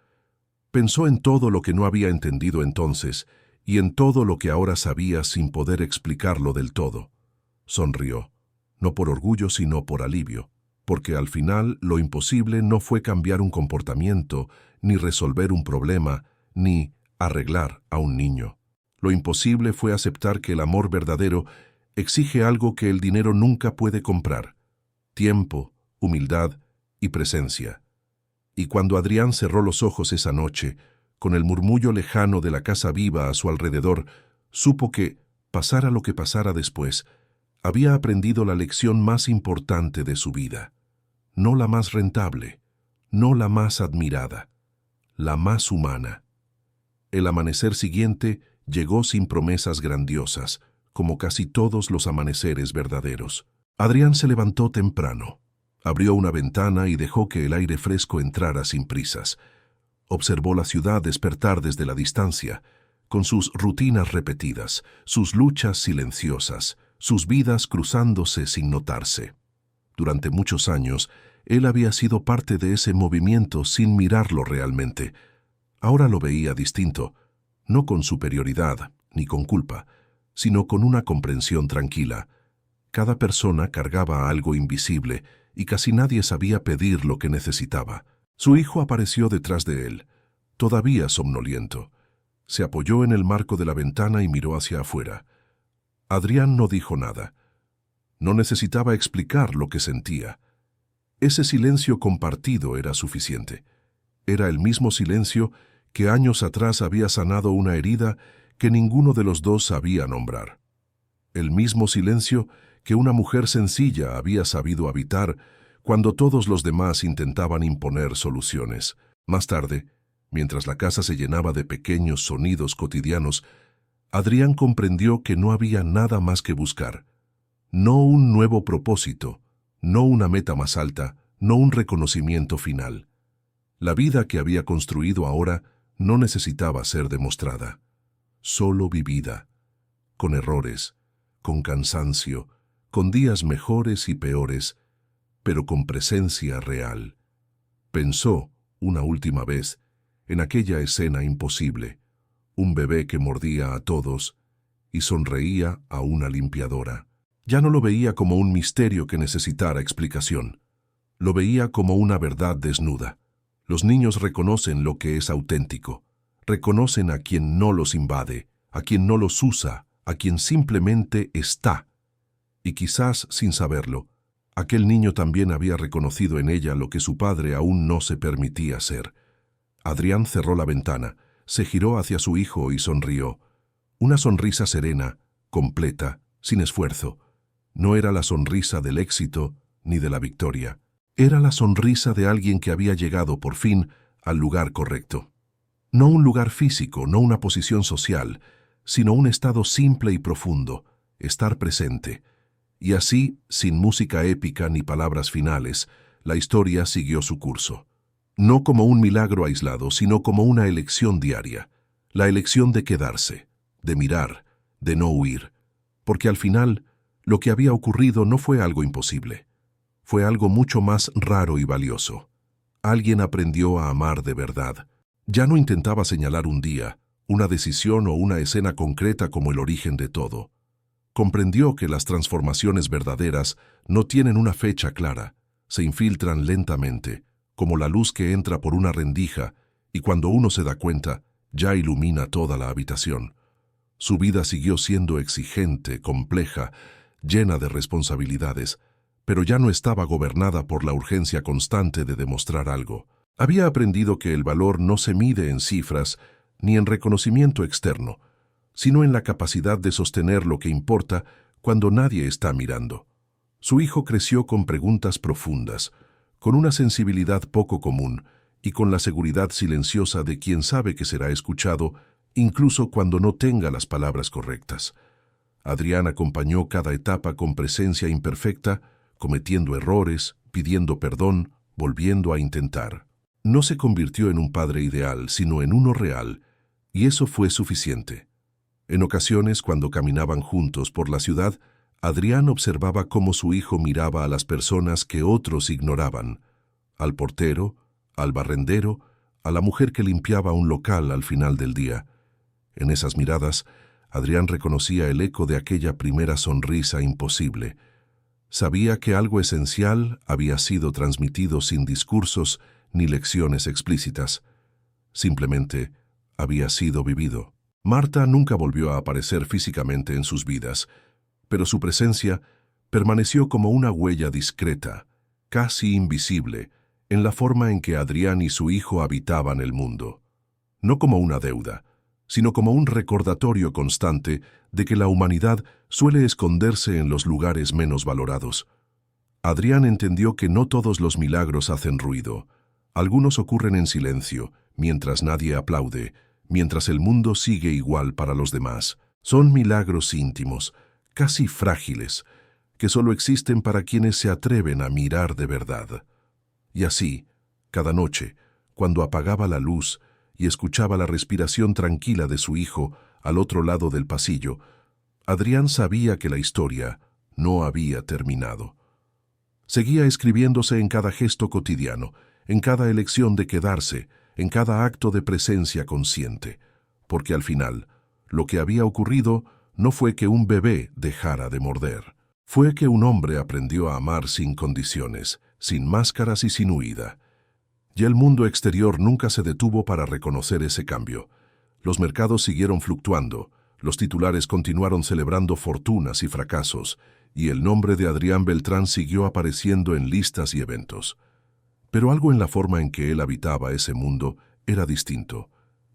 Pensó en todo lo que no había entendido entonces y en todo lo que ahora sabía sin poder explicarlo del todo. Sonrió, no por orgullo sino por alivio, porque al final lo imposible no fue cambiar un comportamiento, ni resolver un problema, ni arreglar a un niño. Lo imposible fue aceptar que el amor verdadero exige algo que el dinero nunca puede comprar: tiempo, humildad y presencia. Y cuando Adrián cerró los ojos esa noche, con el murmullo lejano de la casa viva a su alrededor, supo que, pasara lo que pasara después, había aprendido la lección más importante de su vida. No la más rentable, no la más admirada, la más humana. El amanecer siguiente llegó sin promesas grandiosas, como casi todos los amaneceres verdaderos. Adrián se levantó temprano. Abrió una ventana y dejó que el aire fresco entrara sin prisas. Observó la ciudad despertar desde la distancia, con sus rutinas repetidas, sus luchas silenciosas, sus vidas cruzándose sin notarse. Durante muchos años, él había sido parte de ese movimiento sin mirarlo realmente. Ahora lo veía distinto, no con superioridad ni con culpa, sino con una comprensión tranquila. Cada persona cargaba algo invisible y casi nadie sabía pedir lo que necesitaba. Su hijo apareció detrás de él, todavía somnoliento. Se apoyó en el marco de la ventana y miró hacia afuera. Adrián no dijo nada. No necesitaba explicar lo que sentía. Ese silencio compartido era suficiente. Era el mismo silencio que años atrás había sanado una herida que ninguno de los dos sabía nombrar. El mismo silencio que una mujer sencilla había sabido habitar cuando todos los demás intentaban imponer soluciones. Más tarde, mientras la casa se llenaba de pequeños sonidos cotidianos, Adrián comprendió que no había nada más que buscar. No un nuevo propósito, no una meta más alta, no un reconocimiento final. La vida que había construido ahora no necesitaba ser demostrada, solo vivida, con errores, con cansancio, con días mejores y peores, pero con presencia real. Pensó, una última vez, en aquella escena imposible, un bebé que mordía a todos y sonreía a una limpiadora. Ya no lo veía como un misterio que necesitara explicación. Lo veía como una verdad desnuda. Los niños reconocen lo que es auténtico. Reconocen a quien no los invade, a quien no los usa, a quien simplemente está. Y quizás, sin saberlo, aquel niño también había reconocido en ella lo que su padre aún no se permitía ser. Adrián cerró la ventana, se giró hacia su hijo y sonrió. Una sonrisa serena, completa, sin esfuerzo. No era la sonrisa del éxito ni de la victoria. Era la sonrisa de alguien que había llegado por fin al lugar correcto. No un lugar físico, no una posición social, sino un estado simple y profundo, estar presente. Y así, sin música épica ni palabras finales, la historia siguió su curso. No como un milagro aislado, sino como una elección diaria. La elección de quedarse, de mirar, de no huir. Porque al final, lo que había ocurrido no fue algo imposible. Fue algo mucho más raro y valioso. Alguien aprendió a amar de verdad. Ya no intentaba señalar un día, una decisión o una escena concreta como el origen de todo. Comprendió que las transformaciones verdaderas no tienen una fecha clara, se infiltran lentamente, como la luz que entra por una rendija y cuando uno se da cuenta, ya ilumina toda la habitación. Su vida siguió siendo exigente, compleja, llena de responsabilidades, pero ya no estaba gobernada por la urgencia constante de demostrar algo. Había aprendido que el valor no se mide en cifras ni en reconocimiento externo, sino en la capacidad de sostener lo que importa cuando nadie está mirando. Su hijo creció con preguntas profundas, con una sensibilidad poco común y con la seguridad silenciosa de quien sabe que será escuchado incluso cuando no tenga las palabras correctas. Adrián acompañó cada etapa con presencia imperfecta, cometiendo errores, pidiendo perdón, volviendo a intentar. No se convirtió en un padre ideal, sino en uno real, y eso fue suficiente. En ocasiones, cuando caminaban juntos por la ciudad, Adrián observaba cómo su hijo miraba a las personas que otros ignoraban, al portero, al barrendero, a la mujer que limpiaba un local al final del día. En esas miradas, Adrián reconocía el eco de aquella primera sonrisa imposible. Sabía que algo esencial había sido transmitido sin discursos ni lecciones explícitas. Simplemente había sido vivido. Marta nunca volvió a aparecer físicamente en sus vidas, pero su presencia permaneció como una huella discreta, casi invisible, en la forma en que Adrián y su hijo habitaban el mundo. No como una deuda, sino como un recordatorio constante de que la humanidad suele esconderse en los lugares menos valorados. Adrián entendió que no todos los milagros hacen ruido. Algunos ocurren en silencio, mientras nadie aplaude, mientras el mundo sigue igual para los demás. Son milagros íntimos, casi frágiles, que solo existen para quienes se atreven a mirar de verdad. Y así, cada noche, cuando apagaba la luz y escuchaba la respiración tranquila de su hijo al otro lado del pasillo, Adrián sabía que la historia no había terminado. Seguía escribiéndose en cada gesto cotidiano, en cada elección de quedarse, en cada acto de presencia consciente, porque al final, lo que había ocurrido no fue que un bebé dejara de morder, fue que un hombre aprendió a amar sin condiciones, sin máscaras y sin huida. Y el mundo exterior nunca se detuvo para reconocer ese cambio. Los mercados siguieron fluctuando, los titulares continuaron celebrando fortunas y fracasos, y el nombre de Adrián Beltrán siguió apareciendo en listas y eventos. Pero algo en la forma en que él habitaba ese mundo era distinto.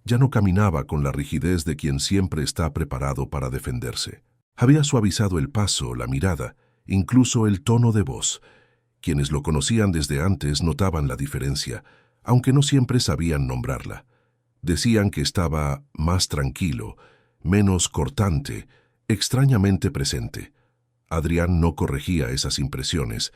Ya no caminaba con la rigidez de quien siempre está preparado para defenderse. Había suavizado el paso, la mirada, incluso el tono de voz. Quienes lo conocían desde antes notaban la diferencia, aunque no siempre sabían nombrarla. Decían que estaba más tranquilo, menos cortante, extrañamente presente. Adrián no corregía esas impresiones.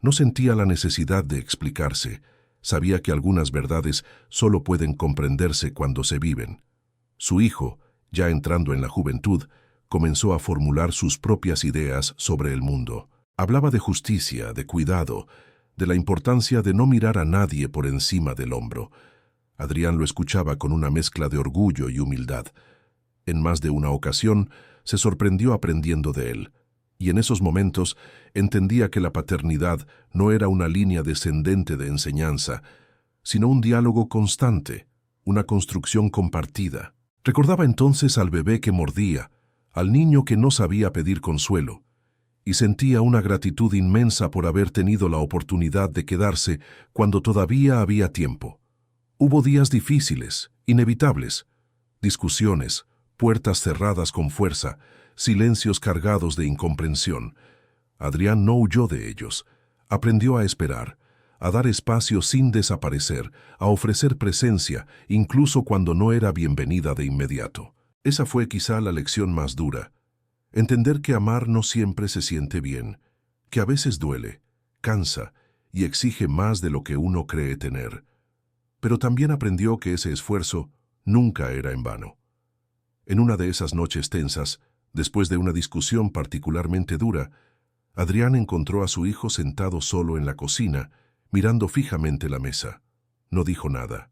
No sentía la necesidad de explicarse. Sabía que algunas verdades solo pueden comprenderse cuando se viven. Su hijo, ya entrando en la juventud, comenzó a formular sus propias ideas sobre el mundo. Hablaba de justicia, de cuidado, de la importancia de no mirar a nadie por encima del hombro. Adrián lo escuchaba con una mezcla de orgullo y humildad. En más de una ocasión se sorprendió aprendiendo de él, y en esos momentos entendía que la paternidad no era una línea descendente de enseñanza, sino un diálogo constante, una construcción compartida. Recordaba entonces al bebé que mordía, al niño que no sabía pedir consuelo, y sentía una gratitud inmensa por haber tenido la oportunidad de quedarse cuando todavía había tiempo. Hubo días difíciles, inevitables, discusiones, puertas cerradas con fuerza, silencios cargados de incomprensión. Adrián no huyó de ellos, aprendió a esperar, a dar espacio sin desaparecer, a ofrecer presencia, incluso cuando no era bienvenida de inmediato. Esa fue quizá la lección más dura. Entender que amar no siempre se siente bien, que a veces duele, cansa y exige más de lo que uno cree tener. Pero también aprendió que ese esfuerzo nunca era en vano. En una de esas noches tensas, después de una discusión particularmente dura, Adrián encontró a su hijo sentado solo en la cocina, mirando fijamente la mesa. No dijo nada.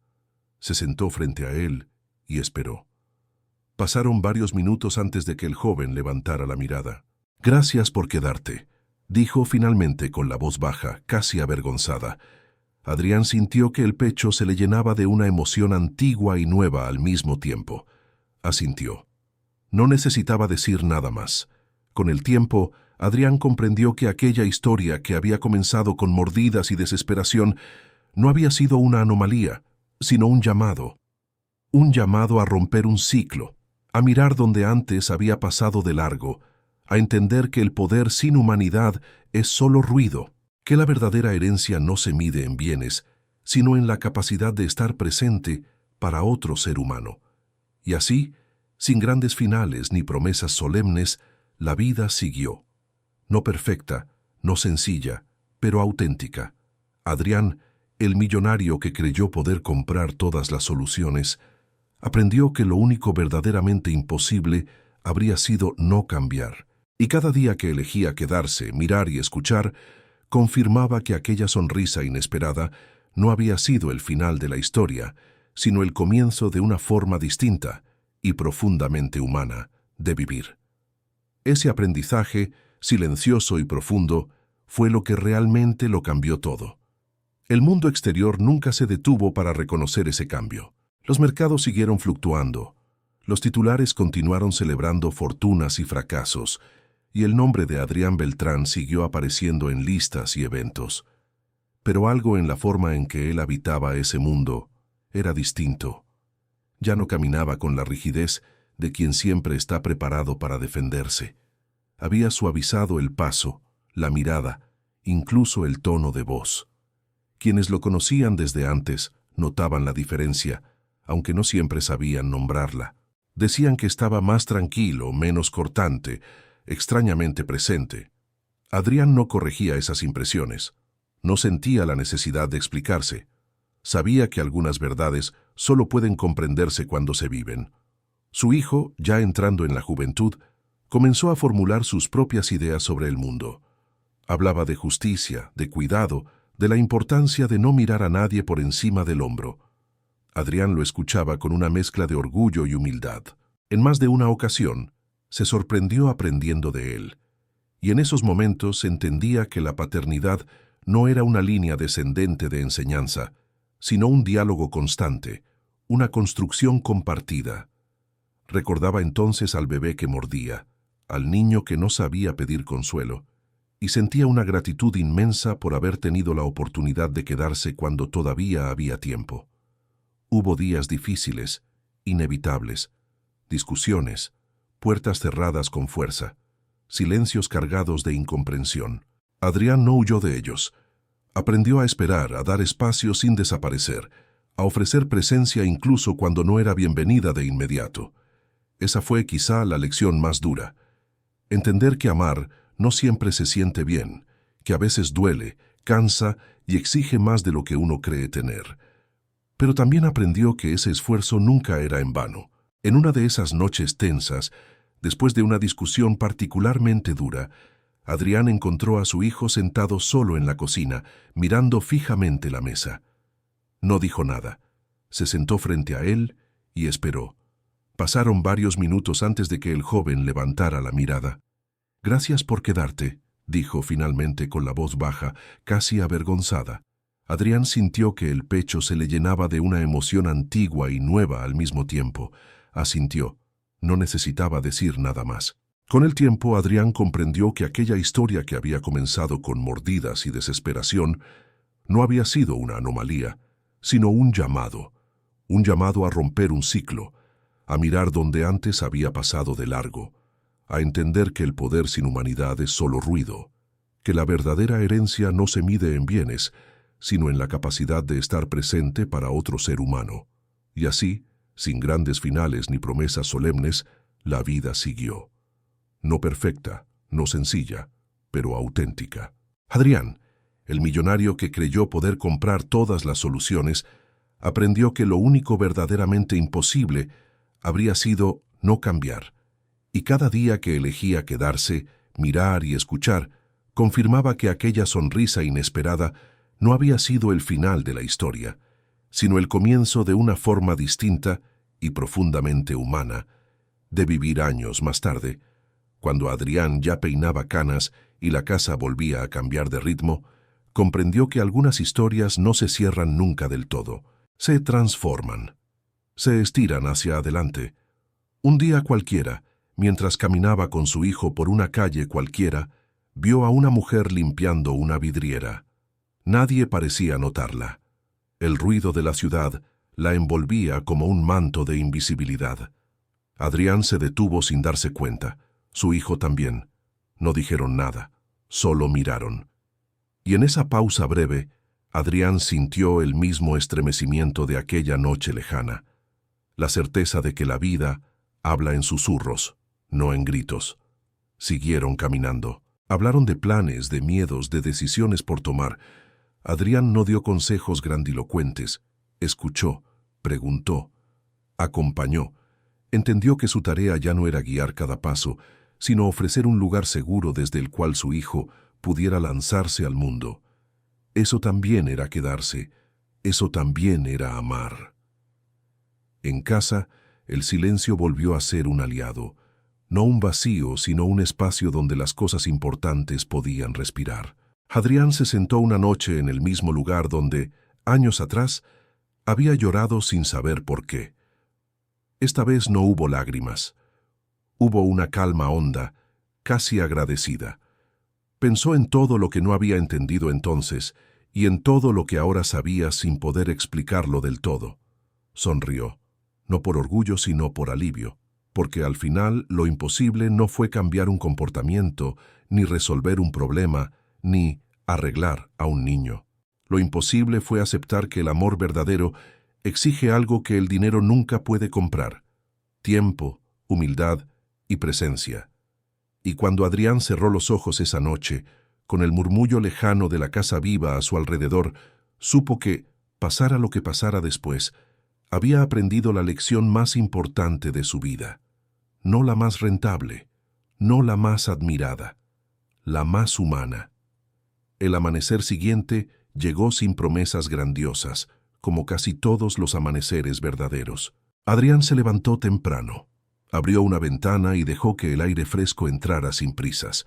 Se sentó frente a él y esperó. Pasaron varios minutos antes de que el joven levantara la mirada. «Gracias por quedarte», dijo finalmente con la voz baja, casi avergonzada. Adrián sintió que el pecho se le llenaba de una emoción antigua y nueva al mismo tiempo. Asintió. No necesitaba decir nada más. Con el tiempo, Adrián comprendió que aquella historia que había comenzado con mordidas y desesperación no había sido una anomalía, sino un llamado. Un llamado a romper un ciclo, a mirar donde antes había pasado de largo, a entender que el poder sin humanidad es solo ruido, que la verdadera herencia no se mide en bienes, sino en la capacidad de estar presente para otro ser humano. Y así, sin grandes finales ni promesas solemnes, la vida siguió. No perfecta, no sencilla, pero auténtica. Adrián, el millonario que creyó poder comprar todas las soluciones, aprendió que lo único verdaderamente imposible habría sido no cambiar. Y cada día que elegía quedarse, mirar y escuchar, confirmaba que aquella sonrisa inesperada no había sido el final de la historia, sino el comienzo de una forma distinta y profundamente humana de vivir. Ese aprendizaje, silencioso y profundo, fue lo que realmente lo cambió todo. El mundo exterior nunca se detuvo para reconocer ese cambio. Los mercados siguieron fluctuando, los titulares continuaron celebrando fortunas y fracasos, y el nombre de Adrián Beltrán siguió apareciendo en listas y eventos. Pero algo en la forma en que él habitaba ese mundo era distinto. Ya no caminaba con la rigidez de quien siempre está preparado para defenderse. Había suavizado el paso, la mirada, incluso el tono de voz. Quienes lo conocían desde antes notaban la diferencia, aunque no siempre sabían nombrarla. Decían que estaba más tranquilo, menos cortante, extrañamente presente. Adrián no corregía esas impresiones. No sentía la necesidad de explicarse. Sabía que algunas verdades solo pueden comprenderse cuando se viven. Su hijo, ya entrando en la juventud, comenzó a formular sus propias ideas sobre el mundo. Hablaba de justicia, de cuidado, de la importancia de no mirar a nadie por encima del hombro. Adrián lo escuchaba con una mezcla de orgullo y humildad. En más de una ocasión, se sorprendió aprendiendo de él. Y en esos momentos entendía que la paternidad no era una línea descendente de enseñanza, sino un diálogo constante, una construcción compartida. Recordaba entonces al bebé que mordía, al niño que no sabía pedir consuelo, y sentía una gratitud inmensa por haber tenido la oportunidad de quedarse cuando todavía había tiempo. Hubo días difíciles, inevitables, discusiones, puertas cerradas con fuerza, silencios cargados de incomprensión. Adrián no huyó de ellos. Aprendió a esperar, a dar espacio sin desaparecer, a ofrecer presencia incluso cuando no era bienvenida de inmediato. Esa fue quizá la lección más dura. Entender que amar no siempre se siente bien, que a veces duele, cansa y exige más de lo que uno cree tener. Pero también aprendió que ese esfuerzo nunca era en vano. En una de esas noches tensas, después de una discusión particularmente dura, Adrián encontró a su hijo sentado solo en la cocina, mirando fijamente la mesa. No dijo nada. Se sentó frente a él y esperó. Pasaron varios minutos antes de que el joven levantara la mirada. «Gracias por quedarte», dijo finalmente con la voz baja, casi avergonzada. Adrián sintió que el pecho se le llenaba de una emoción antigua y nueva al mismo tiempo. Asintió. No necesitaba decir nada más. Con el tiempo, Adrián comprendió que aquella historia que había comenzado con mordidas y desesperación no había sido una anomalía, sino un llamado a romper un ciclo, a mirar donde antes había pasado de largo, a entender que el poder sin humanidad es solo ruido, que la verdadera herencia no se mide en bienes, sino en la capacidad de estar presente para otro ser humano. Y así, sin grandes finales ni promesas solemnes, la vida siguió. No perfecta, no sencilla, pero auténtica. Adrián, el millonario que creyó poder comprar todas las soluciones, aprendió que lo único verdaderamente imposible habría sido no cambiar, y cada día que elegía quedarse, mirar y escuchar, confirmaba que aquella sonrisa inesperada no había sido el final de la historia, sino el comienzo de una forma distinta y profundamente humana de vivir años más tarde, cuando Adrián ya peinaba canas y la casa volvía a cambiar de ritmo, comprendió que algunas historias no se cierran nunca del todo, se transforman, se estiran hacia adelante. Un día cualquiera, mientras caminaba con su hijo por una calle cualquiera, vio a una mujer limpiando una vidriera. Nadie parecía notarla. El ruido de la ciudad la envolvía como un manto de invisibilidad. Adrián se detuvo sin darse cuenta. Su hijo también. No dijeron nada, solo miraron. Y en esa pausa breve, Adrián sintió el mismo estremecimiento de aquella noche lejana, la certeza de que la vida habla en susurros, no en gritos. Siguieron caminando. Hablaron de planes, de miedos, de decisiones por tomar. Adrián no dio consejos grandilocuentes. Escuchó, preguntó, acompañó. Entendió que su tarea ya no era guiar cada paso, sino ofrecer un lugar seguro desde el cual su hijo pudiera lanzarse al mundo. Eso también era quedarse, eso también era amar. En casa, el silencio volvió a ser un aliado, no un vacío, sino un espacio donde las cosas importantes podían respirar. Adrián se sentó una noche en el mismo lugar donde, años atrás, había llorado sin saber por qué. Esta vez no hubo lágrimas. Hubo una calma honda, casi agradecida. Pensó en todo lo que no había entendido entonces y en todo lo que ahora sabía sin poder explicarlo del todo. Sonrió, no por orgullo sino por alivio, porque al final lo imposible no fue cambiar un comportamiento, ni resolver un problema, ni arreglar a un niño. Lo imposible fue aceptar que el amor verdadero exige algo que el dinero nunca puede comprar: tiempo, humildad y presencia. Y cuando Adrián cerró los ojos esa noche, con el murmullo lejano de la casa viva a su alrededor, supo que, pasara lo que pasara después, había aprendido la lección más importante de su vida. No la más rentable, no la más admirada, la más humana. El amanecer siguiente llegó sin promesas grandiosas, como casi todos los amaneceres verdaderos. Adrián se levantó temprano. Abrió una ventana y dejó que el aire fresco entrara sin prisas.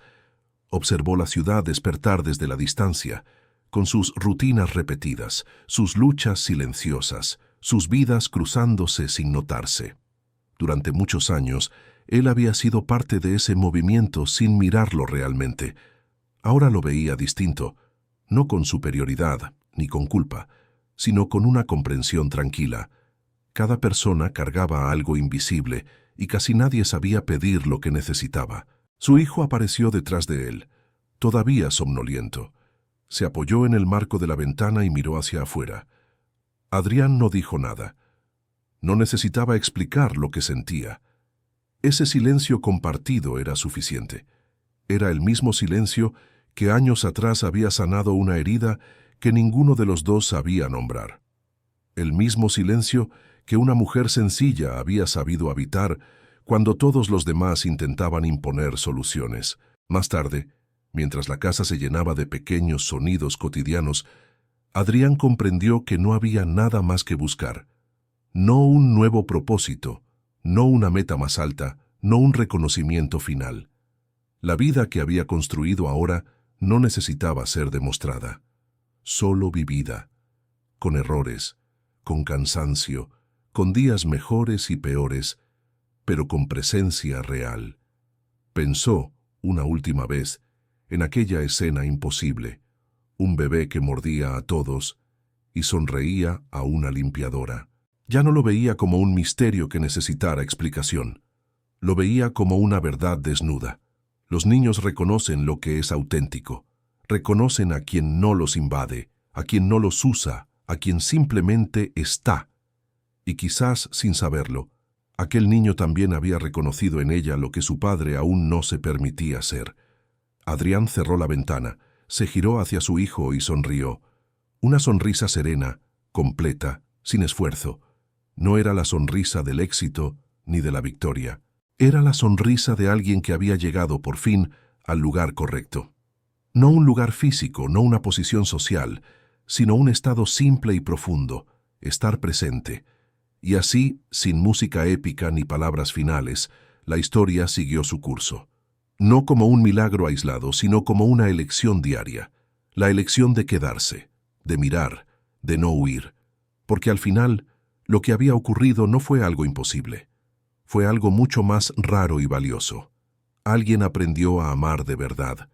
Observó la ciudad despertar desde la distancia, con sus rutinas repetidas, sus luchas silenciosas, sus vidas cruzándose sin notarse. Durante muchos años, él había sido parte de ese movimiento sin mirarlo realmente. Ahora lo veía distinto, no con superioridad ni con culpa, sino con una comprensión tranquila. Cada persona cargaba algo invisible y casi nadie sabía pedir lo que necesitaba. Su hijo apareció detrás de él, todavía somnoliento. Se apoyó en el marco de la ventana y miró hacia afuera. Adrián no dijo nada. No necesitaba explicar lo que sentía. Ese silencio compartido era suficiente. Era el mismo silencio que años atrás había sanado una herida que ninguno de los dos sabía nombrar. El mismo silencio que una mujer sencilla había sabido habitar cuando todos los demás intentaban imponer soluciones. Más tarde, mientras la casa se llenaba de pequeños sonidos cotidianos, Adrián comprendió que no había nada más que buscar. No un nuevo propósito, no una meta más alta, no un reconocimiento final. La vida que había construido ahora no necesitaba ser demostrada, solo vivida, con errores, con cansancio, con días mejores y peores, pero con presencia real. Pensó, una última vez, en aquella escena imposible, un bebé que mordía a todos y sonreía a una limpiadora. Ya no lo veía como un misterio que necesitara explicación. Lo veía como una verdad desnuda. Los niños reconocen lo que es auténtico, reconocen a quien no los invade, a quien no los usa, a quien simplemente está. Y quizás, sin saberlo, aquel niño también había reconocido en ella lo que su padre aún no se permitía ser. Adrián cerró la ventana, se giró hacia su hijo y sonrió. Una sonrisa serena, completa, sin esfuerzo. No era la sonrisa del éxito ni de la victoria. Era la sonrisa de alguien que había llegado por fin al lugar correcto. No un lugar físico, no una posición social, sino un estado simple y profundo, estar presente. Y así, sin música épica ni palabras finales, la historia siguió su curso. No como un milagro aislado, sino como una elección diaria. La elección de quedarse, de mirar, de no huir. Porque al final, lo que había ocurrido no fue algo imposible. Fue algo mucho más raro y valioso. Alguien aprendió a amar de verdad,